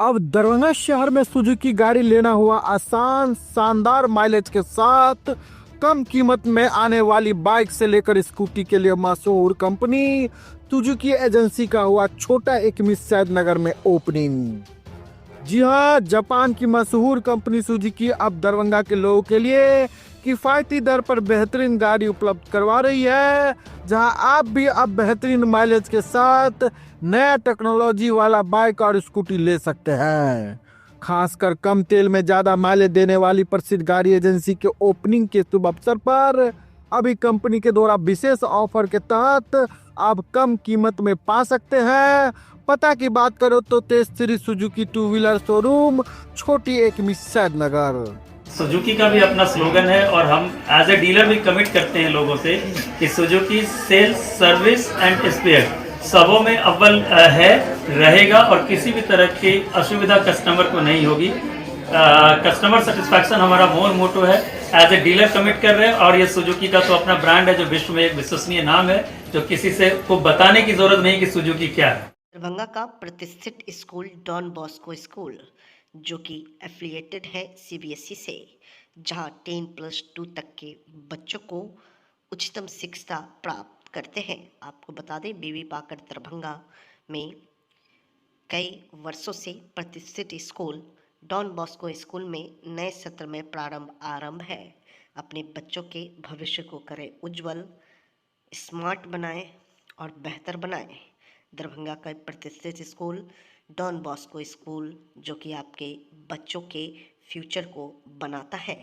अब दरभंगा शहर में सुजुकी गाड़ी लेना हुआ आसान, शानदार माइलेज के साथ कम कीमत में आने वाली बाइक से लेकर स्कूटी के लिए मशहूर कंपनी सुजुकी एजेंसी का हुआ छोटा एक सैद नगर में ओपनिंग। जी हाँ, जापान की मशहूर कंपनी सुजुकी अब दरभंगा के लोगों के लिए किफ़ायती दर पर बेहतरीन गाड़ी उपलब्ध करवा रही है, जहां आप भी अब बेहतरीन माइलेज के साथ नया टेक्नोलॉजी वाला बाइक और स्कूटी ले सकते हैं। खासकर कम तेल में ज़्यादा माइलेज देने वाली प्रसिद्ध गाड़ी एजेंसी के ओपनिंग के शुभ अवसर पर अभी कंपनी के द्वारा विशेष ऑफर के तहत आप कम कीमत में पा सकते हैं। पता की बात करो तो Tej Shree Suzuki two wheeler showroom, छोटी एक सैद नगर। सुजुकी का भी अपना स्लोगन है और हम एज ए डीलर भी कमिट करते हैं लोगों से कि Suzuki sales, service and spare सबों में अव्वल है, रहेगा और किसी भी तरह की असुविधा कस्टमर को नहीं होगी। कस्टमर सेटिस्फैक्शन हमारा मोटो है, एज ए डीलर कमिट कर रहे हैं। और ये सुजुकी का तो अपना ब्रांड है जो विश्व में एक विश्वसनीय नाम है, जो किसी से को बताने की जरूरत नहीं कि सुजुकी क्या है। दरभंगा का प्रतिष्ठित स्कूल डॉन बॉस्को स्कूल, जो कि एफिलिएटेड है सीबीएसई से, जहां 10+2 तक के बच्चों को उच्चतम शिक्षा प्राप्त करते हैं। आपको बता दें, बीवी पाकर दरभंगा में कई वर्षों से प्रतिष्ठित स्कूल डॉन बॉस्को स्कूल में नए सत्र में आरंभ है। अपने बच्चों के भविष्य को करें उज्जवल, स्मार्ट बनाएं और बेहतर बनाएं। दरभंगा का प्रतिष्ठित स्कूल डॉन बॉस्को स्कूल, जो कि आपके बच्चों के फ्यूचर को बनाता है।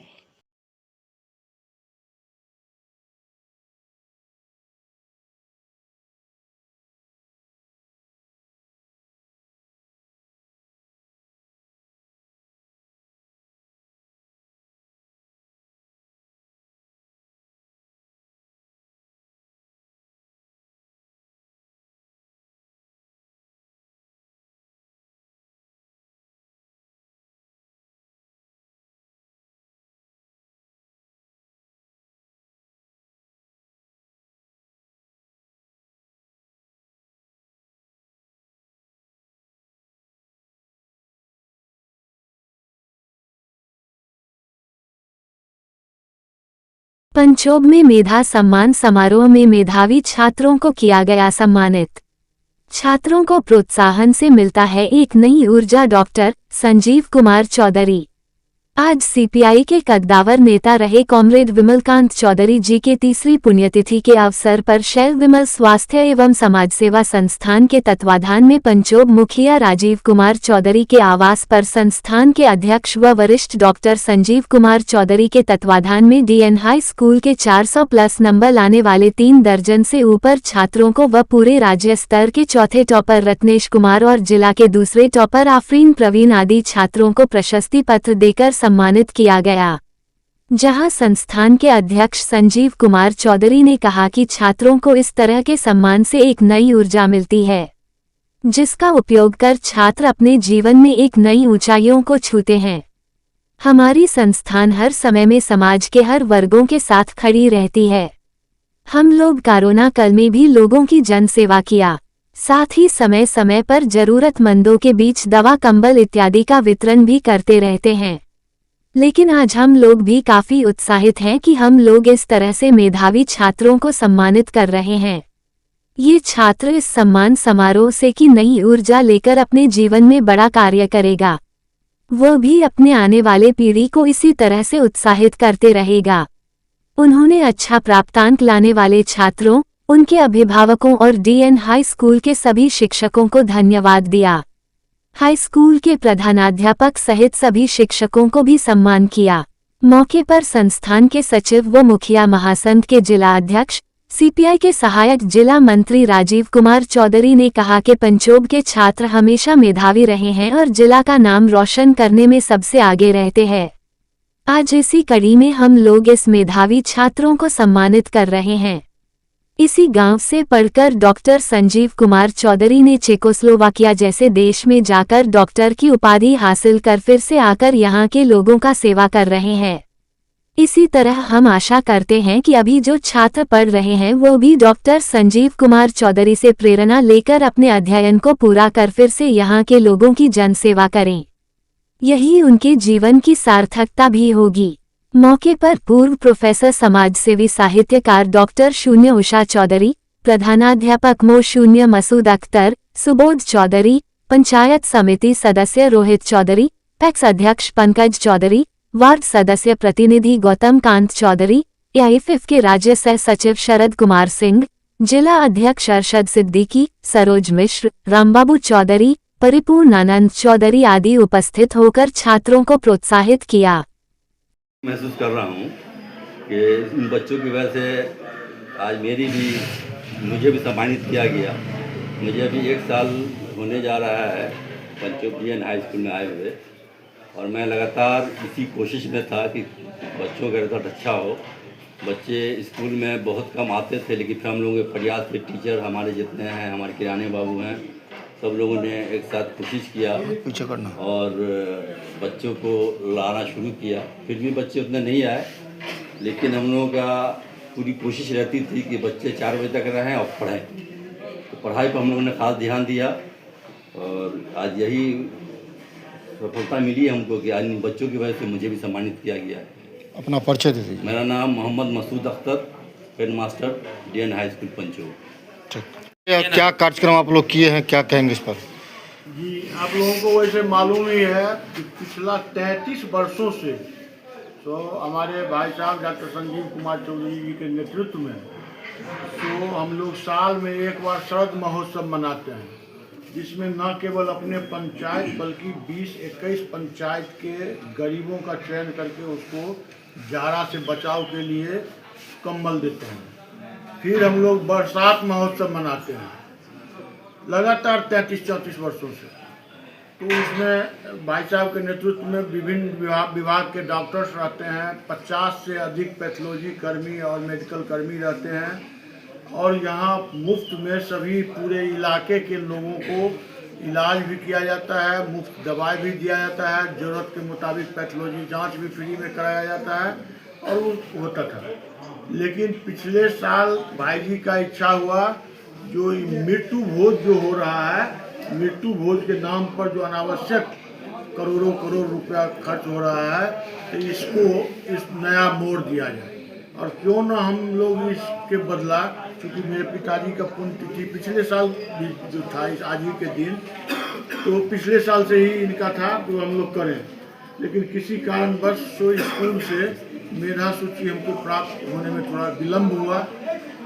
पंचोब में मेधा सम्मान समारोह में मेधावी छात्रों को किया गया सम्मानित। छात्रों को प्रोत्साहन से मिलता है एक नई ऊर्जा। डॉक्टर संजीव कुमार चौधरी। आज सीपीआई के कद्दावर नेता रहे कॉमरेड विमलकांत चौधरी जी के तीसरी पुण्यतिथि के अवसर पर शैल विमल स्वास्थ्य एवं समाज सेवा संस्थान के तत्वाधान में पंचोब मुखिया राजीव कुमार चौधरी के आवास पर संस्थान के अध्यक्ष व वरिष्ठ डॉक्टर संजीव कुमार चौधरी के तत्वाधान में डीएन हाई स्कूल के 400+ नंबर लाने वाले 3 दर्जन से ऊपर छात्रों को व पूरे राज्य स्तर के चौथे टॉपर रत्नेश कुमार और जिला के दूसरे टॉपर आफरीन प्रवीण आदि छात्रों को प्रशस्ति पत्र देकर सम्मानित किया गया। जहां संस्थान के अध्यक्ष संजीव कुमार चौधरी ने कहा कि छात्रों को इस तरह के सम्मान से एक नई ऊर्जा मिलती है, जिसका उपयोग कर छात्र अपने जीवन में एक नई ऊंचाइयों को छूते हैं। हमारी संस्थान हर समय में समाज के हर वर्गों के साथ खड़ी रहती है। हम लोग कोरोना काल में भी लोगों की जन सेवा किया, साथ ही समय समय पर जरूरतमंदों के बीच दवा, कंबल इत्यादि का वितरण भी करते रहते हैं। लेकिन आज हम लोग भी काफी उत्साहित हैं कि हम लोग इस तरह से मेधावी छात्रों को सम्मानित कर रहे हैं। ये छात्र इस सम्मान समारोह से की नई ऊर्जा लेकर अपने जीवन में बड़ा कार्य करेगा। वह भी अपने आने वाले पीढ़ी को इसी तरह से उत्साहित करते रहेगा। उन्होंने अच्छा प्राप्तांक लाने वाले छात्रों, उनके अभिभावकों और डीएन हाई स्कूल के सभी शिक्षकों को धन्यवाद दिया। हाई स्कूल के प्रधानाध्यापक सहित सभी शिक्षकों को भी सम्मान किया। मौके पर संस्थान के सचिव व मुखिया महासंघ के जिला अध्यक्ष, सीपीआई के सहायक जिला मंत्री राजीव कुमार चौधरी ने कहा कि पंचोब के छात्र हमेशा मेधावी रहे हैं और जिला का नाम रोशन करने में सबसे आगे रहते हैं। आज इसी कड़ी में हम लोग इस मेधावी छात्रों को सम्मानित कर रहे हैं। इसी गांव से पढ़कर डॉक्टर संजीव कुमार चौधरी ने चेकोस्लोवाकिया जैसे देश में जाकर डॉक्टर की उपाधि हासिल कर फिर से आकर यहां के लोगों का सेवा कर रहे हैं। इसी तरह हम आशा करते हैं कि अभी जो छात्र पढ़ रहे हैं वो भी डॉक्टर संजीव कुमार चौधरी से प्रेरणा लेकर अपने अध्ययन को पूरा कर फिर से यहाँ के लोगों की जनसेवा करें। यही उनके जीवन की सार्थकता भी होगी। मौके पर पूर्व प्रोफेसर समाजसेवी साहित्यकार डॉक्टर शून्य उषा चौधरी, प्रधानाध्यापक मो शून्य मसूद अख्तर, सुबोध चौधरी, पंचायत समिति सदस्य रोहित चौधरी, पैक्स अध्यक्ष पंकज चौधरी, वार्ड सदस्य प्रतिनिधि गौतम कांत चौधरी, एआईएफएफ के राज्य सह सचिव शरद कुमार सिंह, जिला अध्यक्ष अरशद सिद्दीकी, सरोज मिश्र, रामबाबू चौधरी, परिपूर्णानंद चौधरी आदि उपस्थित होकर छात्रों को प्रोत्साहित किया। महसूस कर रहा हूँ कि इन बच्चों की वजह से आज मुझे भी सम्मानित किया गया। मुझे अभी 1 साल होने जा रहा है पंचोब DN हाई स्कूल में आए हुए, और मैं लगातार इसी कोशिश में था कि बच्चों का रिजल्ट अच्छा हो। बच्चे स्कूल में बहुत कम आते थे, लेकिन फिर हम लोगों के प्रयास से टीचर हमारे जितने हैं, हमारे किराने बाबू हैं, सब लोगों ने एक साथ कोशिश किया और बच्चों को लाना शुरू किया। फिर भी बच्चे उतने नहीं आए, लेकिन हम लोगों का पूरी कोशिश रहती थी कि बच्चे 4 बजे तक रहें और पढ़ें। तो पढ़ाई पर हम लोगों ने खास ध्यान दिया और आज यही सफलता मिली है हमको कि आज इन बच्चों की वजह से मुझे भी सम्मानित किया गया है। अपना परिचय दे दीजिए। मेरा नाम Mohammad Masood Akhtar, headmaster DN high school Panchob. क्या कार्यक्रम आप लोग किए हैं, क्या कहेंगे इस पर? जी, आप लोगों को वैसे मालूम ही है कि पिछला 33 वर्षों से तो हमारे भाई साहब डॉक्टर संजीव कुमार चौधरी जी के नेतृत्व में तो हम लोग साल में एक बार शरद महोत्सव मनाते हैं, जिसमें न केवल अपने पंचायत बल्कि 20-21 पंचायत के गरीबों का चयन करके उसको जाड़ा से बचाव के लिए कंबल देते हैं। फिर हम लोग बरसात महोत्सव मनाते हैं लगातार 33-34 वर्षों से। तो उसमें भाई साहब के नेतृत्व में विभिन्न विभाग के डॉक्टर्स रहते हैं, 50 से अधिक पैथोलॉजी कर्मी और मेडिकल कर्मी रहते हैं, और यहाँ मुफ्त में सभी पूरे इलाके के लोगों को इलाज भी किया जाता है, मुफ्त दवाई भी दिया जाता है, ज़रूरत के मुताबिक पैथोलॉजी जांच भी फ्री में कराया जाता है और वो होता था। लेकिन पिछले साल भाई जी का इच्छा हुआ, जो मृत्यु भोज जो हो रहा है, मृत्यु भोज के नाम पर जो अनावश्यक करोड़ों करोड़ रुपया खर्च हो रहा है, तो इसको इस नया मोड़ दिया जाए। और क्यों ना हम लोग इसके बदला, क्योंकि मेरे पिताजी का पुण्यतिथि पिछले साल भी जो था इस आज ही के दिन, तो पिछले साल से ही इनका था तो हम लोग करें। लेकिन किसी कारणवश तो स्कूल से मेधा सूची हमको प्राप्त होने में थोड़ा विलम्ब हुआ,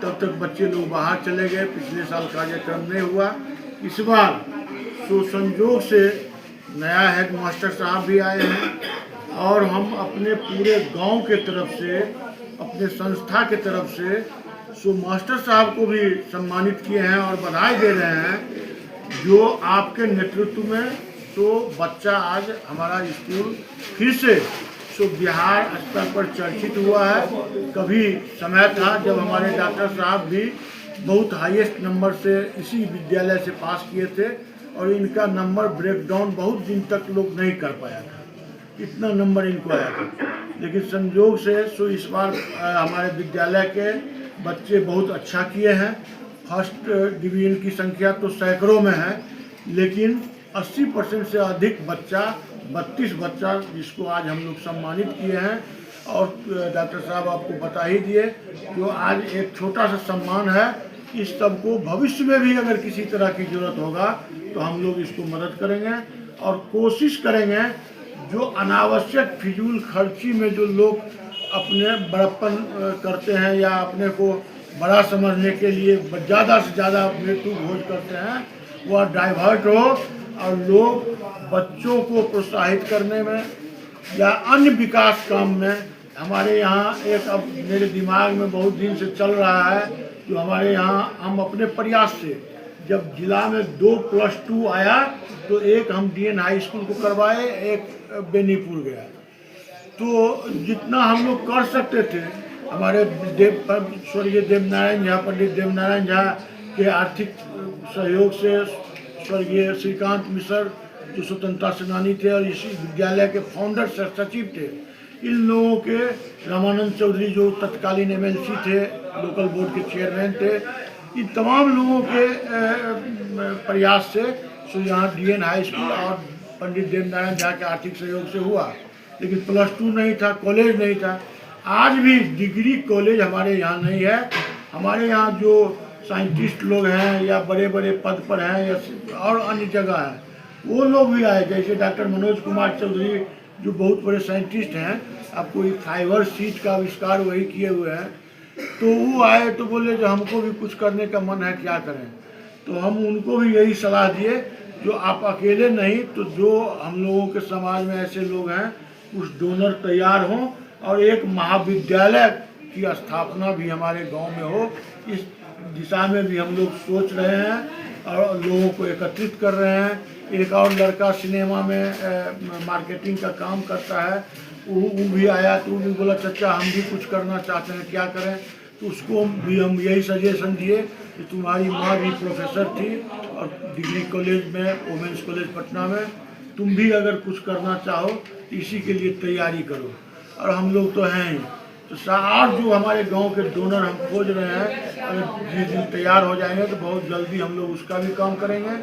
तब तक बच्चे लोग बाहर चले गए, पिछले साल कार्यक्रम नहीं हुआ। इस बार तो संजोग से नया हेड मास्टर साहब भी आए हैं और हम अपने पूरे गांव के तरफ से, अपने संस्था के तरफ से सो मास्टर साहब को भी सम्मानित किए हैं और बधाई दे रहे हैं, जो आपके नेतृत्व में तो बच्चा आज हमारा स्कूल फिर से सो बिहार स्तर पर चर्चित हुआ है। कभी समय था जब हमारे डॉक्टर साहब भी बहुत हाईएस्ट नंबर से इसी विद्यालय से पास किए थे और इनका नंबर ब्रेकडाउन बहुत दिन तक लोग नहीं कर पाया था, इतना नंबर इनको आया था। लेकिन संयोग से सो इस बार हमारे विद्यालय के बच्चे बहुत अच्छा किए हैं। फर्स्ट डिवीजन की संख्या तो सैकड़ों में है, लेकिन 80% से अधिक बच्चा, 32 बच्चा जिसको आज हम लोग सम्मानित किए हैं। और डॉक्टर साहब आपको बता ही दिए जो आज एक छोटा सा सम्मान है, इस सबको भविष्य में भी अगर किसी तरह की ज़रूरत होगा तो हम लोग इसको मदद करेंगे और कोशिश करेंगे जो अनावश्यक फिजूल खर्ची में जो लोग अपने बड़प्पन करते हैं या अपने को बड़ा समझने के लिए ज़्यादा से ज़्यादा मृत्यु भोज करते हैं, वह डाइवर्ट हो और लोग बच्चों को प्रोत्साहित करने में या अन्य विकास काम में। हमारे यहाँ एक अब मेरे दिमाग में बहुत दिन से चल रहा है, जो हमारे यहाँ हम अपने प्रयास से जब जिला में 2+2 आया तो एक हम DN हाई स्कूल को करवाए, एक बेनीपुर गया। तो जितना हम लोग कर सकते थे, हमारे स्वर्गीय देवनारायण झा, पंडित देवनारायण झा के आर्थिक सहयोग से, स्वर्गीय श्रीकांत मिश्र जो स्वतंत्रता सेनानी थे और इसी विद्यालय के फाउंडर सचिव थे, इन लोगों के रामानंद चौधरी जो तत्कालीन एमएलसी थे, लोकल बोर्ड के चेयरमैन थे, इन तमाम लोगों के प्रयास से सो यहाँ डीएन हाई स्कूल और पंडित देवनारायण झा के आर्थिक सहयोग से हुआ। लेकिन +2 नहीं था, कॉलेज नहीं था। आज भी डिग्री कॉलेज हमारे यहाँ नहीं है। हमारे यहाँ जो साइंटिस्ट लोग हैं या बड़े बड़े पद पर हैं या और अन्य जगह हैं, वो लोग भी आए, जैसे डॉक्टर मनोज कुमार चौधरी जो बहुत बड़े साइंटिस्ट हैं, आपको ये फाइबर सीट का आविष्कार वही किए हुए हैं। तो वो आए तो बोले जो हमको भी कुछ करने का मन है, क्या करें। तो हम उनको भी यही सलाह दिए, जो आप अकेले नहीं तो जो हम लोगों के समाज में ऐसे लोग हैं, कुछ डोनर तैयार हों और एक महाविद्यालय की स्थापना भी हमारे गांव में हो। इस दिशा में भी हम लोग सोच रहे हैं और लोगों को एकत्रित कर रहे हैं। एक और लड़का सिनेमा में मार्केटिंग का काम करता है, वो भी आया तो वो भी बोला चाचा हम भी कुछ करना चाहते हैं, क्या करें। तो उसको भी हम यही सजेशन दिए कि तुम्हारी माँ भी प्रोफेसर थी और डिग्री कॉलेज में, वुमेंस कॉलेज पटना में, तुम भी अगर कुछ करना चाहो तो इसी के लिए तैयारी करो। और हम लोग तो हैं ही, तो आज जो हमारे गांव के डोनर हम खोज रहे हैं, अगर जिस दिन तैयार हो जाएंगे तो बहुत जल्दी हम लोग उसका भी काम करेंगे।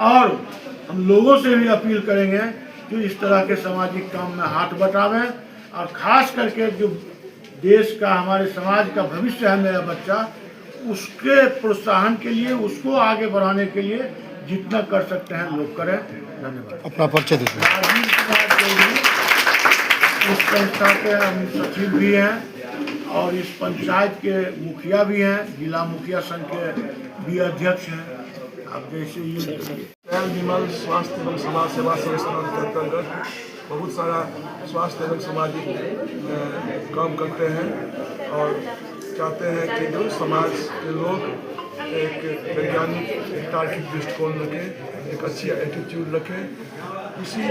और हम लोगों से भी अपील करेंगे जो इस तरह के सामाजिक काम में हाथ बटावें, और ख़ास करके जो देश का, हमारे समाज का भविष्य है मेरा बच्चा, उसके प्रोत्साहन के लिए, उसको आगे बढ़ाने के लिए जितना कर सकते हैं लोग करें। धन्यवाद। अपना परिचय दीजिए। राजीव कुमार चौधरी इस संस्था के हम सचिव भी हैं और इस पंचायत के मुखिया भी हैं, जिला मुखिया संघ के भी अध्यक्ष हैं। आप जैसे ये विमल स्वास्थ्य एवं समाज सेवा संस्थान के अंतर्गत बहुत सारा स्वास्थ्य एवं सामाजिक काम करते हैं और चाहते हैं कि जो समाज के लोग एक वैज्ञानिक, एक तार्किक दृष्टिकोण रखें, एक अच्छी एटीट्यूड रखें। इसी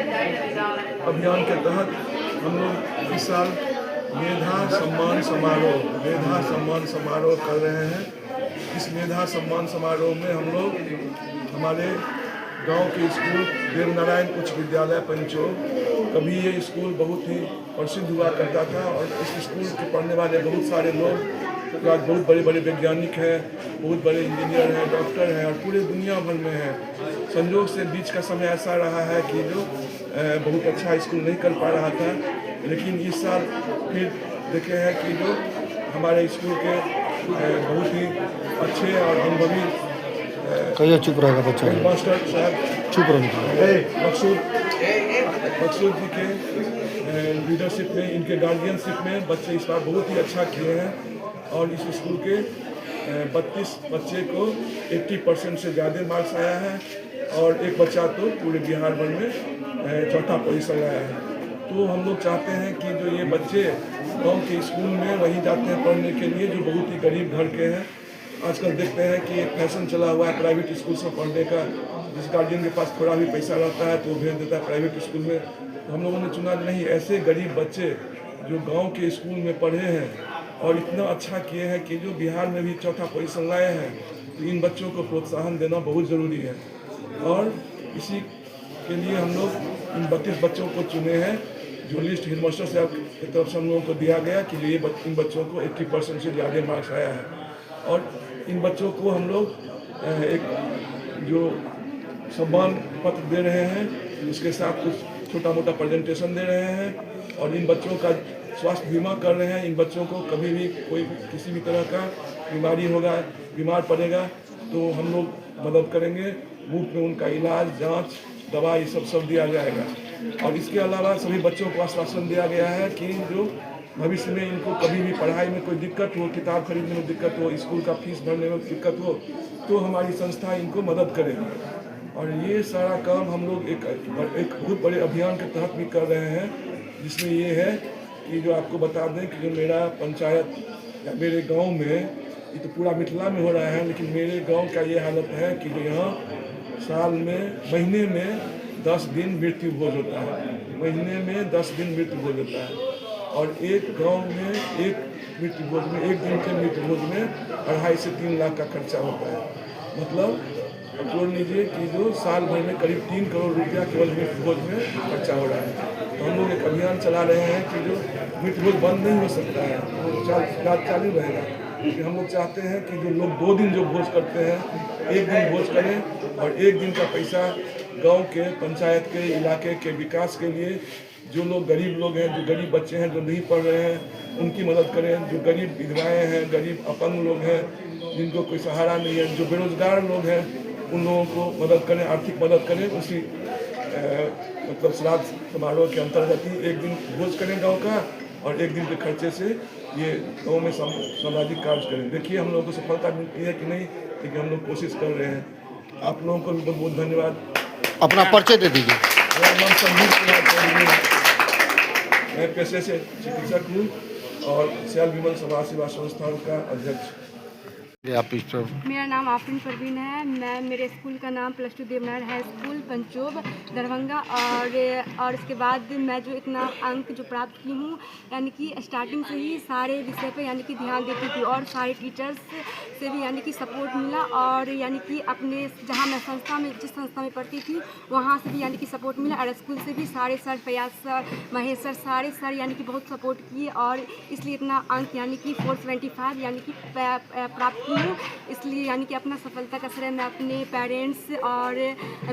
अभियान के तहत हम लोग इस साल मेधा सम्मान समारोह कर रहे हैं। इस मेधा सम्मान समारोह में हम लोग हमारे गांव के स्कूल देवनारायण उच्च विद्यालय पंचो, कभी ये स्कूल बहुत ही प्रसिद्ध हुआ करता था और इस स्कूल के पढ़ने वाले बहुत सारे लोग आज बहुत बड़े बड़े वैज्ञानिक हैं, बहुत बड़े इंजीनियर हैं, डॉक्टर हैं और पूरे दुनिया भर में हैं। संयोग से बीच का समय ऐसा रहा है कि जो बहुत अच्छा स्कूल नहीं कर पा रहा था, लेकिन इस साल फिर देखे हैं कि जो हमारे स्कूल के बहुत ही अच्छे और अनुभवी कहिए चुप रहेगा बच्चा, मास्टर साहब चुप रहने मकसूद जी के लीडरशिप में, इनके गार्जियनशिप में बच्चे इस बार बहुत ही अच्छा किए हैं और इस स्कूल के 32 बच्चे को 80% से ज़्यादा मार्क्स आया है और एक बच्चा तो पूरे बिहार भर में चौथा पोजीशन लाया है। तो हम लोग चाहते हैं कि जो ये बच्चे गांव के स्कूल में वहीं जाते हैं पढ़ने के लिए जो बहुत ही गरीब घर के हैं। आजकल देखते हैं कि एक फैशन चला हुआ है प्राइवेट स्कूल में पढ़ने का, जिस गार्जियन के पास थोड़ा भी पैसा रहता है तो वो भेज देता है प्राइवेट स्कूल में। तो हम लोगों ने चुना नहीं, ऐसे गरीब बच्चे जो गांव के स्कूल में पढ़े हैं और इतना अच्छा किए हैं कि जो बिहार में भी चौथा पोजीशन लाए हैं, तो इन बच्चों को प्रोत्साहन देना बहुत ज़रूरी है। और इसी के लिए हम लोग इन 32 बच्चों को चुने हैं, जो लिस्ट हेडमास्टर साहब की तरफ से हम लोगों को दिया गया कि ये इन बच्चों को 80% से ज़्यादा मार्क्स आया है। और इन बच्चों को हम लोग एक जो सम्मान पत्र दे रहे हैं, उसके साथ कुछ छोटा मोटा प्रेजेंटेशन दे रहे हैं और इन बच्चों का स्वास्थ्य बीमा कर रहे हैं। इन बच्चों को कभी भी कोई किसी भी तरह का बीमारी होगा, बीमार पड़ेगा तो हम लोग मदद करेंगे, मुफ्त में उनका इलाज, जांच, दवा ये सब दिया जाएगा। और इसके अलावा सभी बच्चों को आश्वासन दिया गया है कि जो भविष्य में इनको कभी भी पढ़ाई में कोई दिक्कत हो, किताब खरीदने में दिक्कत हो, स्कूल का फीस भरने में दिक्कत हो, तो हमारी संस्था इनको मदद करेगी। और ये सारा काम हम लोग एक बहुत बड़े अभियान के तहत भी कर रहे हैं, जिसमें ये है कि जो आपको बता दें कि जो मेरा पंचायत या मेरे गांव में, ये तो पूरा मिथिला में हो रहा है, लेकिन मेरे गांव का ये हालत है कि जो यहाँ साल में, महीने में 10 दिन मृत्यु भोज होता है, महीने में 10 दिन मृत्यु भोज होता है। और एक गांव में एक मृत्यु भोज में, एक दिन के मृत्यु भोज में 2.5 से 3 लाख का खर्चा होता है। मतलब जोड़ लीजिए कि जो साल भर में करीब 3 करोड़ रुपया केवल मृत्यु भोज में खर्चा हो रहा है। तो हम लोग एक अभियान चला रहे हैं कि जो मिड डे मील बंद नहीं हो सकता है, वो चालू रहेगा। क्योंकि हम लोग चाहते हैं कि जो लोग 2 दिन जो भोज करते हैं, 1 दिन भोज करें और 1 दिन का पैसा गांव के, पंचायत के, इलाके के विकास के लिए जो लोग गरीब लोग हैं, जो गरीब बच्चे हैं, जो नहीं पढ़ रहे हैं, उनकी मदद करें। जो गरीब विधवाएँ हैं, गरीब अपंग लोग हैं, जिनको कोई सहारा नहीं है, जो बेरोजगार लोग हैं, उन लोगों को मदद करें, आर्थिक मदद करें। उसी मतलब श्राद्ध समारोह के अंतर्गत ही 1 दिन भोज करें गाँव का और 1 दिन के खर्चे से ये गाँव में सामाजिक कार्य करें। देखिए हम लोगों को सफलता मिलती है कि नहीं, लेकिन हम लोग कोशिश कर रहे हैं। आप लोगों को भी बहुत बहुत धन्यवाद। अपना परिचय दे दीजिए। मेरा नाम संजीव कुमार चौधरी है। मैं पेशे से चिकित्सक हूँ और सियाल विमल समाज सेवा संस्थान का अध्यक्ष। आप इस पर मेरा नाम आफरीन परवीन है। मैं मेरे स्कूल का नाम +2 देवनार हाई स्कूल पंचोब दरभंगा और इसके बाद मैं जो इतना अंक जो प्राप्त की हूँ, यानी कि स्टार्टिंग से ही सारे विषय पे यानी कि ध्यान देती थी और सारे टीचर्स से भी यानी कि सपोर्ट मिला और यानी कि अपने जहाँ मैं जिस संस्था में पढ़ती थी वहाँ से भी यानी कि सपोर्ट मिला और स्कूल से भी सारे sir, Fayaz sir, Mahesh sir, सारे सर यानी कि बहुत सपोर्ट किए और इसलिए इतना अंक यानी कि 475 यानी कि प्राप्त हूँ। इसलिए यानी कि अपना सफलता का श्रेय मैं अपने पेरेंट्स और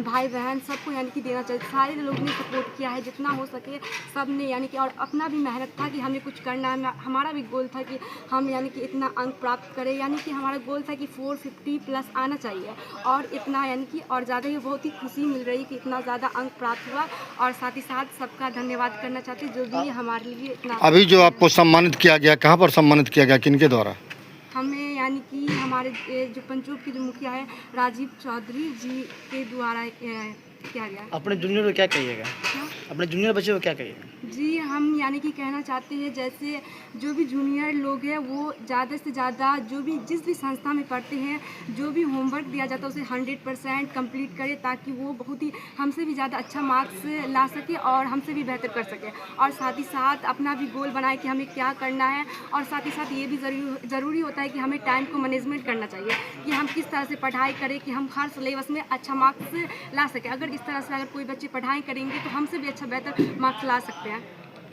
भाई बहन सबको यानी कि देना चाहिए। सारे लोगों ने सपोर्ट किया है जितना हो सके, सब ने यानी कि और अपना भी मेहनत था कि हमें कुछ करना है। हमारा भी गोल था कि हम यानी कि इतना अंक प्राप्त करें, यानी कि हमारा गोल था कि 450 प्लस आना चाहिए और इतना यानी कि और ज़्यादा ही बहुत ही खुशी मिल रही कि इतना ज़्यादा अंक प्राप्त हुआ और साथ ही साथ सबका धन्यवाद करना चाहती जो भी हमारे लिए इतना। अभी जो आपको सम्मानित किया गया, कहाँ पर सम्मानित किया गया, किनके द्वारा? हमें यानी कि हमारे जो पंचोब के जो मुखिया है राजीव चौधरी जी के द्वारा किया गया। अपने जूनियर को क्या कहिएगा? अपने जूनियर बच्चों को क्या कहिएगा? जी हम यानी कि कहना चाहते हैं जैसे जो भी जूनियर लोग हैं वो ज़्यादा से ज़्यादा जो भी जिस भी संस्था में पढ़ते हैं जो भी होमवर्क दिया जाता है उसे 100% कंप्लीट करें ताकि वो बहुत ही हमसे भी ज़्यादा अच्छा मार्क्स ला सके और हमसे भी बेहतर कर सके और साथ ही साथ अपना भी गोल बनाए कि हमें क्या करना है और साथ ही साथ ये भी ज़रूरी होता है कि हमें टाइम को मैनेजमेंट करना चाहिए कि हम किस तरह से पढ़ाई करें कि हम हर सिलेबस में अच्छा मार्क्स ला सकें। अगर इस तरह से अगर कोई बच्चे पढ़ाई करेंगे तो हमसे भी अच्छा बेहतर मार्क्स ला सकते हैं।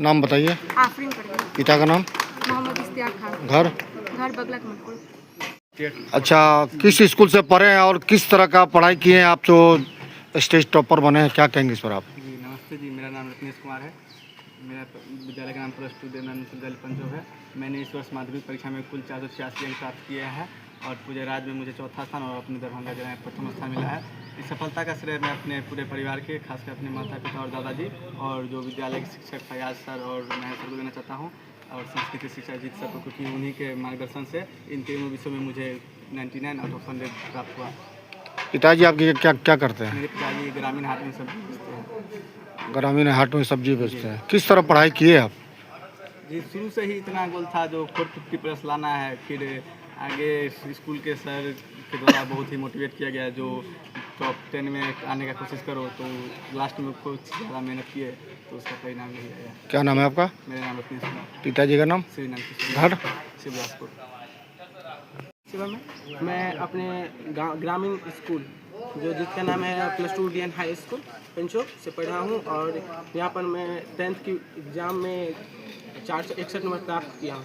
नाम बताइए। आफरीन परवीन। पिता का नाम? मोहम्मद इश्तियाक खान। घर बगला कमलपुर। अच्छा, किस स्कूल से पढ़े हैं और किस तरह का पढ़ाई किए हैं आप जो स्टेज टॉपर बने हैं, क्या कहेंगे इस पर आप? जी नमस्ते जी, मेरा नाम रत्नेश कुमार है। मेरा विद्यालय का नाम +2 देवनार विद्यालय पंचोब है। मैंने इस वर्ष माध्यमिक परीक्षा में कुल 486 अंक प्राप्त किए हैं और पूरे राज्य में मुझे 4था स्थान और अपने दरभंगा जिला में 1म स्थान मिला है। इस सफलता का श्रेय मैं अपने पूरे परिवार के, खासकर अपने माता पिता और दादाजी और जो विद्यालय के शिक्षक फयाज सर और महेश सर को देना चाहता हूँ और संस्कृत शिक्षक जीत सर को, क्योंकि उन्हीं के मार्गदर्शन से इन तीनों विषयों में मुझे 99 आउट ऑफ 100 प्राप्त हुआ। पिताजी आपके क्या करते हैं? मेरे पिताजी ग्रामीण हाट में सब्जी बेचते हैं। ग्रामीण हाट में सब्जी बेचते हैं। किस तरह पढ़ाई किए आप? जी शुरू से ही इतना गोल था जो 450 प्लस लाना है। फिर आगे स्कूल के सर के द्वारा बहुत ही मोटिवेट किया गया जो टॉप 10 में आने का कोशिश करो, तो लास्ट में कुछ ज़्यादा मेहनत किए तो उसका परिणाम यही आया। क्या नाम है आपका? मेरा नाम रत्नेश कुमार। पिताजी का नाम? श्रीनाथ घर? शिवराजपुर। मैं अपने ग्रामीण स्कूल जो जिसका नाम है +2 DN हाई स्कूल पंचोब से पढ़ा हूँ और यहाँ पर मैं 10th की एग्ज़ाम में 461 नंबर प्राप्त किया हूँ।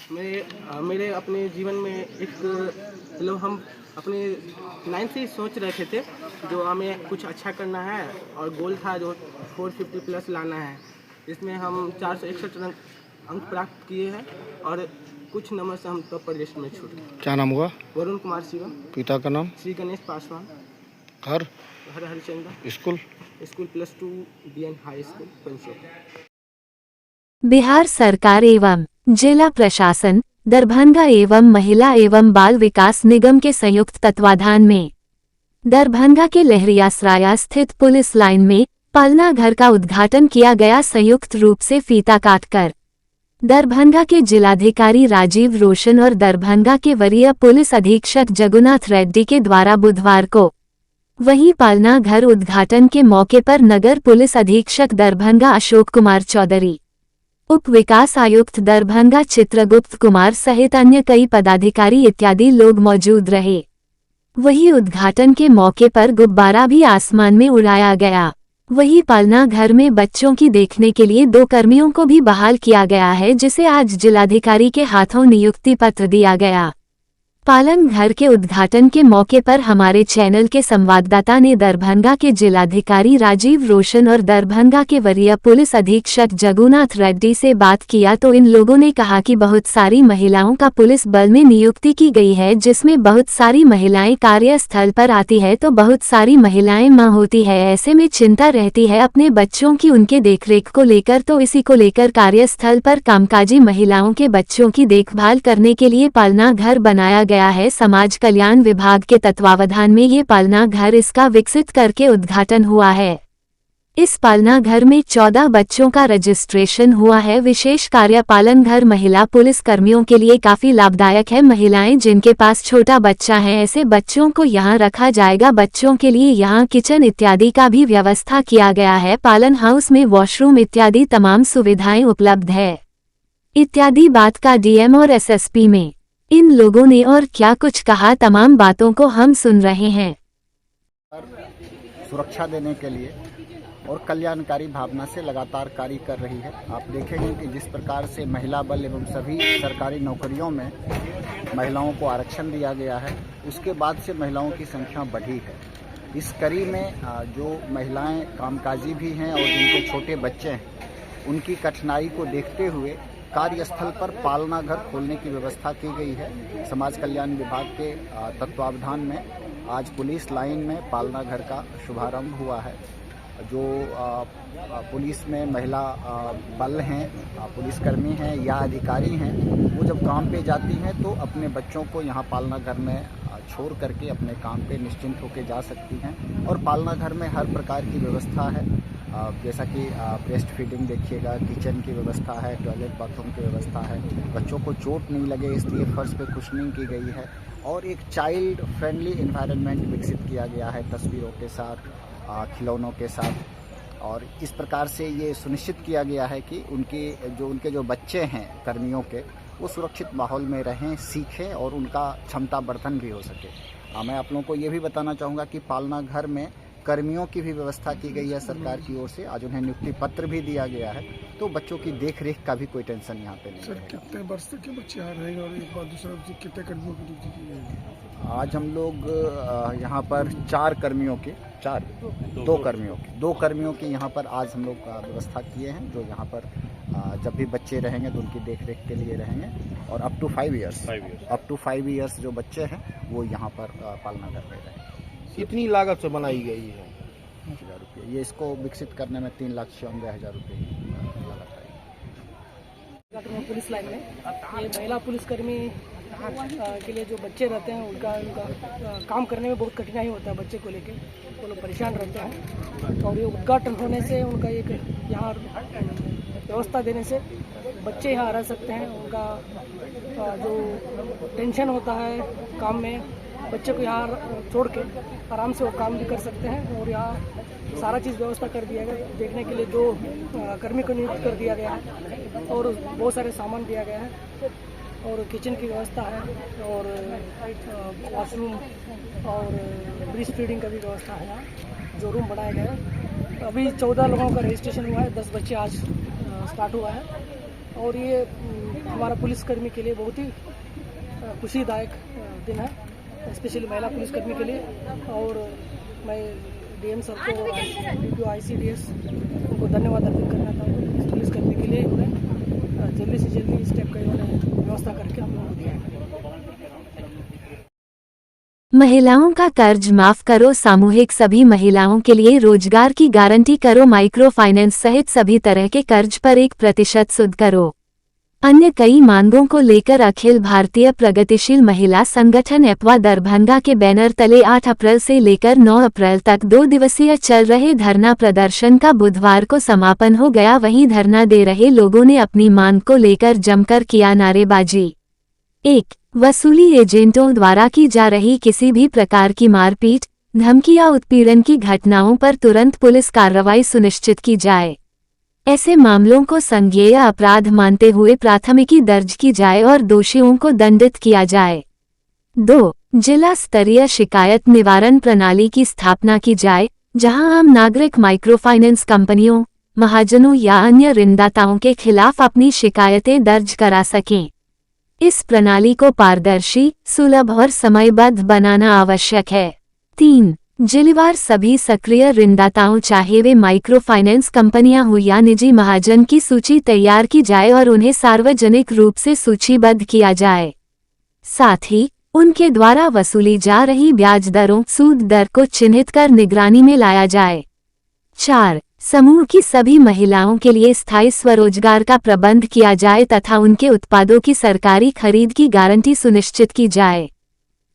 मेरे अपने जीवन में एक मतलब हम अपने 9th से ही सोच रखे थे जो हमें कुछ अच्छा करना है और गोल था जो 450 प्लस लाना है। इसमें हम 461 अंक प्राप्त किए हैं और कुछ नंबर से हम टॉपर लिस्ट में छूट गए। क्या नाम हुआ? वरुण कुमार शिवम। पिता का नाम? श्री गणेश पासवान। घर Harichandra. School +2 DN high school Panchob. Bihar सरकार एवं जिला प्रशासन दरभंगा एवं महिला एवं बाल विकास निगम के संयुक्त तत्वाधान में दरभंगा के लहरियासराय स्थित पुलिस लाइन में पालना घर का उद्घाटन किया गया। संयुक्त रूप से फीता काटकर दरभंगा के जिलाधिकारी राजीव रोशन और दरभंगा के वरीय पुलिस अधीक्षक जगुनाथ रेड्डी के द्वारा बुधवार को। वहीं पालना घर उद्घाटन के मौके पर नगर पुलिस अधीक्षक दरभंगा अशोक कुमार चौधरी, उप विकास आयुक्त दरभंगा चित्रगुप्त कुमार सहित अन्य कई पदाधिकारी इत्यादि लोग मौजूद रहे। वहीं उद्घाटन के मौके पर गुब्बारा भी आसमान में उड़ाया गया। वहीं पालना घर में बच्चों की देखने के लिए 2 कर्मियों को भी बहाल किया गया है, जिसे आज जिलाधिकारी के हाथों नियुक्ति पत्र दिया गया। पालन घर के उद्घाटन के मौके पर हमारे चैनल के संवाददाता ने दरभंगा के जिलाधिकारी राजीव रोशन और दरभंगा के वरीय पुलिस अधीक्षक जगुनाथ रेड्डी से बात किया तो इन लोगों ने कहा कि बहुत सारी महिलाओं का पुलिस बल में नियुक्ति की गई है, जिसमें बहुत सारी महिलाएं कार्यस्थल पर आती है तो बहुत सारी महिलाएं मां होती है। ऐसे में चिंता रहती है अपने बच्चों की, उनके देखरेख को लेकर। तो इसी को लेकर कार्यस्थल पर कामकाजी महिलाओं के बच्चों की देखभाल करने के लिए पालना घर बनाया गया है। समाज कल्याण विभाग के तत्वावधान में ये पालना घर इसका विकसित करके उद्घाटन हुआ है। इस पालना घर में 14 बच्चों का रजिस्ट्रेशन हुआ है। विशेष कार्य पालन घर महिला पुलिस कर्मियों के लिए काफी लाभदायक है। महिलाएं जिनके पास छोटा बच्चा है, ऐसे बच्चों को यहाँ रखा जाएगा। बच्चों के लिए यहाँ किचन इत्यादि का भी व्यवस्था किया गया है। पालन हाउस में वॉशरूम इत्यादि तमाम सुविधाएं उपलब्ध है इत्यादि बात का डीएम और एसएसपी में इन लोगों ने और क्या कुछ कहा, तमाम बातों को हम सुन रहे हैं। सुरक्षा देने के लिए और कल्याणकारी भावना से लगातार कार्य कर रही है। आप देखेंगे कि जिस प्रकार से महिला बल एवं सभी सरकारी नौकरियों में महिलाओं को आरक्षण दिया गया है, उसके बाद से महिलाओं की संख्या बढ़ी है। इस कड़ी में जो महिलाएं कामकाजी भी हैं और जिनके छोटे बच्चे हैं, उनकी कठिनाई को देखते हुए कार्यस्थल पर पालना घर खोलने की व्यवस्था की गई है। समाज कल्याण विभाग के तत्वावधान में आज पुलिस लाइन में पालना घर का शुभारंभ हुआ है। जो पुलिस में महिला बल हैं, पुलिसकर्मी हैं या अधिकारी हैं, वो जब काम पे जाती हैं तो अपने बच्चों को यहाँ पालना घर में छोड़ करके अपने काम पे निश्चिंत होकर जा सकती हैं। और पालना घर में हर प्रकार की व्यवस्था है, जैसा कि ब्रेस्ट फीडिंग देखिएगा, किचन की व्यवस्था है, टॉयलेट बाथरूम की व्यवस्था है। बच्चों को चोट नहीं लगे इसलिए फर्श पे कुशनिंग की गई है और एक चाइल्ड फ्रेंडली एनवायरनमेंट विकसित किया गया है तस्वीरों के साथ, खिलौनों के साथ। और इस प्रकार से ये सुनिश्चित किया गया है कि उनके जो बच्चे हैं कर्मियों के, वो सुरक्षित माहौल में रहें, सीखें और उनका क्षमता वर्धन भी हो सके। मैं आप लोगों को ये भी बताना चाहूँगा कि पालना घर में कर्मियों की भी व्यवस्था की गई है सरकार की ओर से। आज उन्हें नियुक्ति पत्र भी दिया गया है, तो बच्चों की देख रेख का भी कोई टेंशन यहाँ पे नहीं है। सर कितने वर्ष तक के बच्चे यहाँ रहेंगे और एक बार दूसरा कितने कर्मियों की ड्यूटी की जाएगी? आज हम लोग यहाँ पर 2 कर्मियों की यहाँ पर आज हम लोग व्यवस्था किए हैं, जो यहाँ पर जब भी बच्चे रहेंगे तो उनकी देख रेख के लिए रहेंगे। और अप टू 5 ईयर्स जो बच्चे हैं वो यहाँ पर पालना घर में रहेंगे। कितनी लागत से बनाई गई है? 1000 रुपये। ये इसको विकसित करने में 3,96,000 रुपये की लागत आई। पुलिस लाइन में ये महिला पुलिसकर्मी के लिए जो बच्चे रहते हैं उनका काम करने में बहुत कठिनाई होता है। बच्चे को लेके वो लोग परेशान रहते हैं और ये उद्घाटन होने से उनका एक यहाँ व्यवस्था देने से बच्चे यहाँ रह सकते हैं। उनका जो टेंशन होता है काम में, बच्चे को यहाँ छोड़ के आराम से वो काम भी कर सकते हैं। और यहाँ सारा चीज़ व्यवस्था कर दिया गया, देखने के लिए 2 कर्मी को नियुक्त कर दिया गया है और बहुत सारे सामान दिया गया है और किचन की व्यवस्था है और वॉशरूम और ब्रेस्ट फीडिंग का भी व्यवस्था है। यहाँ जो रूम बनाया गया है, अभी 14 लोगों का रजिस्ट्रेशन हुआ है, 10 बच्चे आज स्टार्ट हुआ है। और ये हमारा पुलिसकर्मी के लिए बहुत ही खुशीदायक दिन है, स्पेशली महिला पुलिसकर्मी के लिए। और मैं डीएम सर को, DPO ICDS उनको धन्यवाद अर्पित करना चाहता हूँ इस पुलिसकर्मी के लिए। उन्हें जल्दी से जल्दी इस स्टेप का इन्होंने व्यवस्था करके हम लोगों को दिया है। महिलाओं का कर्ज माफ करो, सामूहिक सभी महिलाओं के लिए रोजगार की गारंटी करो, माइक्रो फाइनेंस सहित सभी तरह के कर्ज पर 1% सूद करो। अन्य कई मांगों को लेकर अखिल भारतीय प्रगतिशील महिला संगठन एपवा दरभंगा के बैनर तले 8 अप्रैल से लेकर 9 अप्रैल तक 2 दिवसीय चल रहे धरना प्रदर्शन का बुधवार को समापन हो गया। वहीं धरना दे रहे लोगों ने अपनी मांग को लेकर जमकर किया नारेबाजी। 1. वसूली एजेंटों द्वारा की जा रही किसी भी प्रकार की मारपीट, धमकी या उत्पीड़न की घटनाओं पर तुरंत पुलिस कार्रवाई सुनिश्चित की जाए। ऐसे मामलों को संज्ञेय अपराध मानते हुए प्राथमिकी दर्ज की जाए और दोषियों को दंडित किया जाए। 2. जिला स्तरीय शिकायत निवारण प्रणाली की स्थापना की जाए। जहां आम नागरिक माइक्रोफाइनेंस कंपनियों, महाजनों या अन्य ऋणदाताओं के खिलाफ अपनी शिकायतें दर्ज करा सकें। इस प्रणाली को पारदर्शी, सुलभ और समयबद्ध बनाना आवश्यक है। 3. जिलेवार सभी सक्रिय ऋणदाताओं चाहे वे माइक्रोफाइनेंस कंपनियां हो या निजी महाजन की सूची तैयार की जाए और उन्हें सार्वजनिक रूप से सूचीबद्ध किया जाए। साथ ही उनके द्वारा वसूली जा रही ब्याज दरों, सूद दर को चिन्हित कर निगरानी में लाया जाए। 4. समूह की सभी महिलाओं के लिए स्थायी स्वरोजगार का प्रबंध किया जाए तथा उनके उत्पादों की सरकारी खरीद की गारंटी सुनिश्चित की जाए।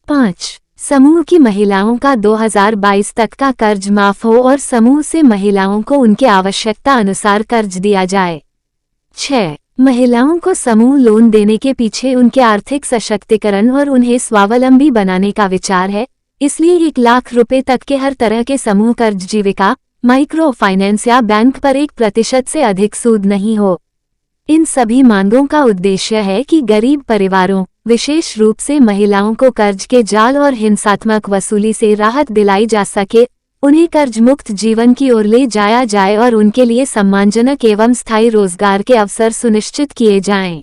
5. समूह की महिलाओं का 2022 तक का कर्ज माफ हो और समूह से महिलाओं को उनके आवश्यकता अनुसार कर्ज दिया जाए। 6. महिलाओं को समूह लोन देने के पीछे उनके आर्थिक सशक्तिकरण और उन्हें स्वावलंबी बनाने का विचार है, इसलिए 1 लाख रुपए तक के हर तरह के समूह कर्ज जीविका, माइक्रो फाइनेंस या बैंक पर 1% से अधिक सूद नहीं हो। इन सभी मांगों का उद्देश्य है कि गरीब परिवारों, विशेष रूप से महिलाओं को कर्ज के जाल और हिंसात्मक वसूली से राहत दिलाई जा सके, उन्हें कर्ज मुक्त जीवन की ओर ले जाया जाए और उनके लिए सम्मानजनक एवं स्थायी रोजगार के अवसर सुनिश्चित किए जाएं।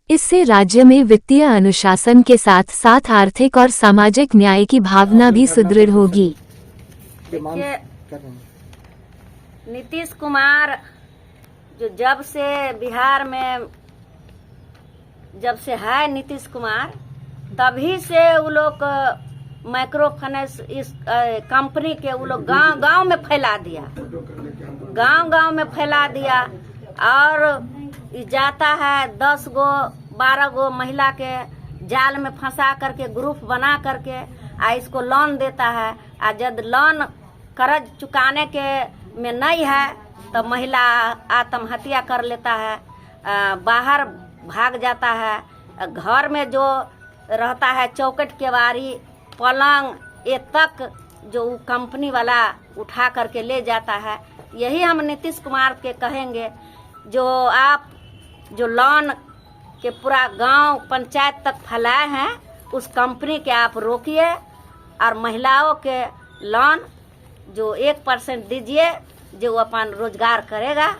इससे राज्य में वित्तीय अनुशासन के साथ साथ आर्थिक और सामाजिक न्याय की भावना भी सुदृढ़ होगी। नीतीश कुमार जो जब से बिहार में जब से है नीतीश कुमार, तभी से वो लोग माइक्रो फाइनेंस इस कंपनी के वो लोग गांव में फैला दिया, गांव में फैला दिया। और जाता है 10 गो 12 गो महिला के जाल में फंसा करके ग्रुप बना करके इसको लोन देता है। जब लोन कर्ज चुकाने के में नहीं है तो महिला आत्महत्या कर लेता है, बाहर भाग जाता है। घर में जो रहता है चौखट केवाड़ी पलंग ये तक जो कंपनी वाला उठा करके ले जाता है। यही हम नीतीश कुमार के कहेंगे, जो आप जो लोन के पूरा गांव पंचायत तक फैलाए हैं उस कंपनी के आप रोकिए और महिलाओं के लोन जो 1% दीजिए, जो अपन रोजगार करेगा।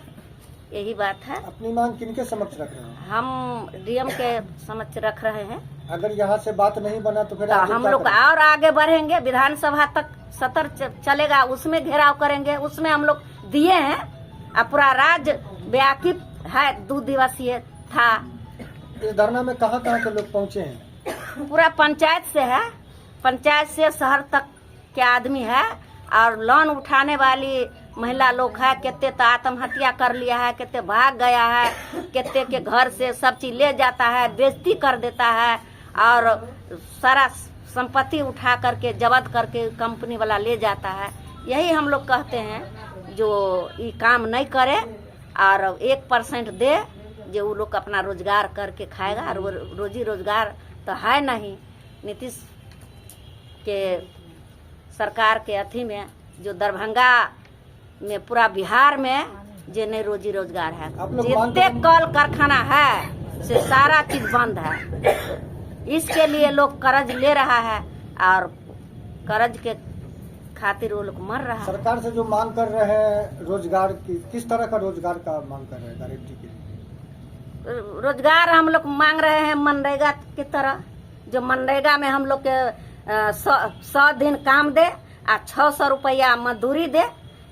यही बात है। अपनी मांग किनके समक्ष रख रहे हैं? हम डीएम के समक्ष रख रहे हैं। अगर यहाँ से बात नहीं बना तो फिर हम लोग और आगे बढ़ेंगे, विधानसभा तक सत्र चलेगा, उसमें घेराव करेंगे। उसमें हम लोग दिए हैं। अब पूरा राज्य व्याकुल है, 2 दिवसीय था। इस धरना में कहाँ के लोग पहुँचे हैं? पूरा पंचायत से है, पंचायत से शहर तक के आदमी है। और लोन उठाने वाली महिला लोग है, कितने तो आत्महत्या कर लिया है, कितने भाग गया है, कितने के घर से सब चीज ले जाता है, बेइज्जती कर देता है और सारा संपत्ति उठा करके जब्त करके कंपनी वाला ले जाता है। यही हम लोग कहते हैं, जो ये काम नहीं करे और 1% दे, जो वो लोग अपना रोजगार करके खाएगा। और रोजी रोजगार तो है नहीं। नीतीश के सरकार के अथी में जो दरभंगा में पूरा बिहार में जिन्हें रोजी रोजगार है, जितने कल कारखाना है से सारा चीज बंद है। इसके लिए लोग कर्ज ले रहा है और कर्ज के खातिर वो लोग मर रहा है। सरकार से जो मांग कर रहे हैं रोजगार की, किस तरह का रोजगार का मांग कर रहे हैं? गारंटी के रोजगार हम लोग मांग रहे हैं मनरेगा की तरह, जो मनरेगा में हम लोग के 100 दिन काम दे और 600 रुपया मजदूरी दे।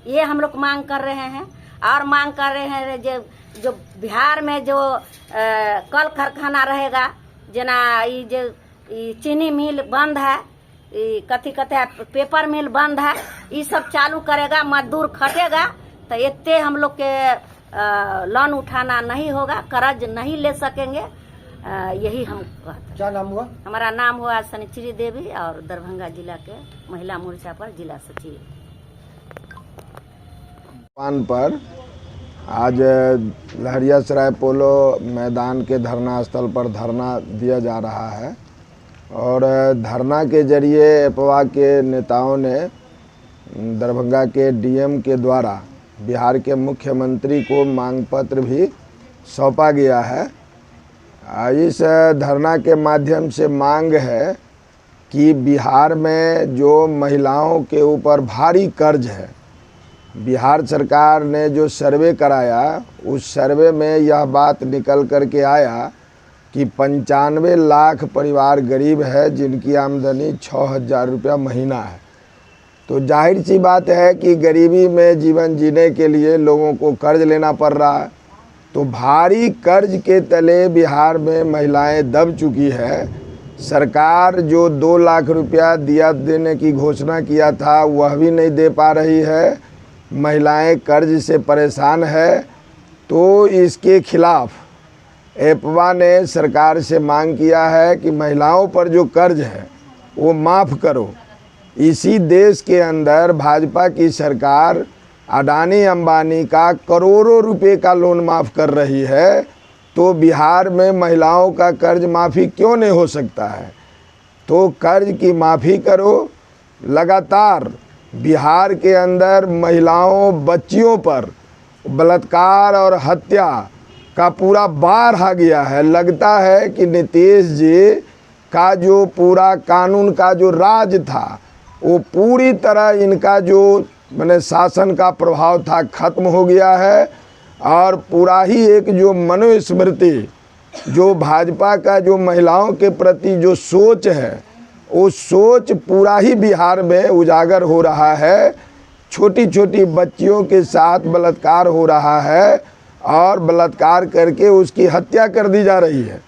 ये हम लोग मांग कर रहे हैं। और मांग कर रहे हैं जो बिहार में जो कल कारखाना रहेगा, जना ये जो चीनी मिल बंद है, कथी पेपर मिल बंद है, ये सब चालू करेगा, मजदूर खटेगा तो इतने हम लोग के लोन उठाना नहीं होगा, कर्ज नहीं ले सकेंगे। यही हम कहते हैं। क्या नाम हुआ? हमारा नाम हुआ शनिचरी देवी और दरभंगा जिला के महिला मोर्चा पर जिला सचिव। पर आज लहरियासराय पोलो मैदान के धरना स्थल पर धरना दिया जा रहा है और धरना के जरिए एपवा के नेताओं ने दरभंगा के डीएम के द्वारा बिहार के मुख्यमंत्री को मांग पत्र भी सौंपा गया है। इस धरना के माध्यम से मांग है कि बिहार में जो महिलाओं के ऊपर भारी कर्ज है, बिहार सरकार ने जो सर्वे कराया उस सर्वे में यह बात निकल कर के आया कि 95 लाख परिवार गरीब है जिनकी आमदनी 6,000 रुपया महीना है। तो जाहिर सी बात है कि गरीबी में जीवन जीने के लिए लोगों को कर्ज लेना पड़ रहा है। तो भारी कर्ज के तले बिहार में महिलाएं दब चुकी है। सरकार जो 2 लाख रुपया दिया देने की घोषणा किया था वह भी नहीं दे पा रही है। महिलाएं कर्ज से परेशान है। तो इसके खिलाफ एपवा ने सरकार से मांग किया है कि महिलाओं पर जो कर्ज है वो माफ़ करो। इसी देश के अंदर भाजपा की सरकार अडानी अंबानी का करोड़ों रुपए का लोन माफ़ कर रही है, तो बिहार में महिलाओं का कर्ज माफ़ी क्यों नहीं हो सकता है? तो कर्ज की माफ़ी करो। लगातार बिहार के अंदर महिलाओं बच्चियों पर बलात्कार और हत्या का पूरा बाढ़ आ गया है। लगता है कि नीतीश जी का जो पूरा कानून का जो राज था वो पूरी तरह इनका जो माने शासन का प्रभाव था खत्म हो गया है। और पूरा ही एक जो मनुस्मृति जो भाजपा का जो महिलाओं के प्रति जो सोच है वो सोच पूरा ही बिहार में उजागर हो रहा है। छोटी छोटी बच्चियों के साथ बलात्कार हो रहा है और बलात्कार करके उसकी हत्या कर दी जा रही है।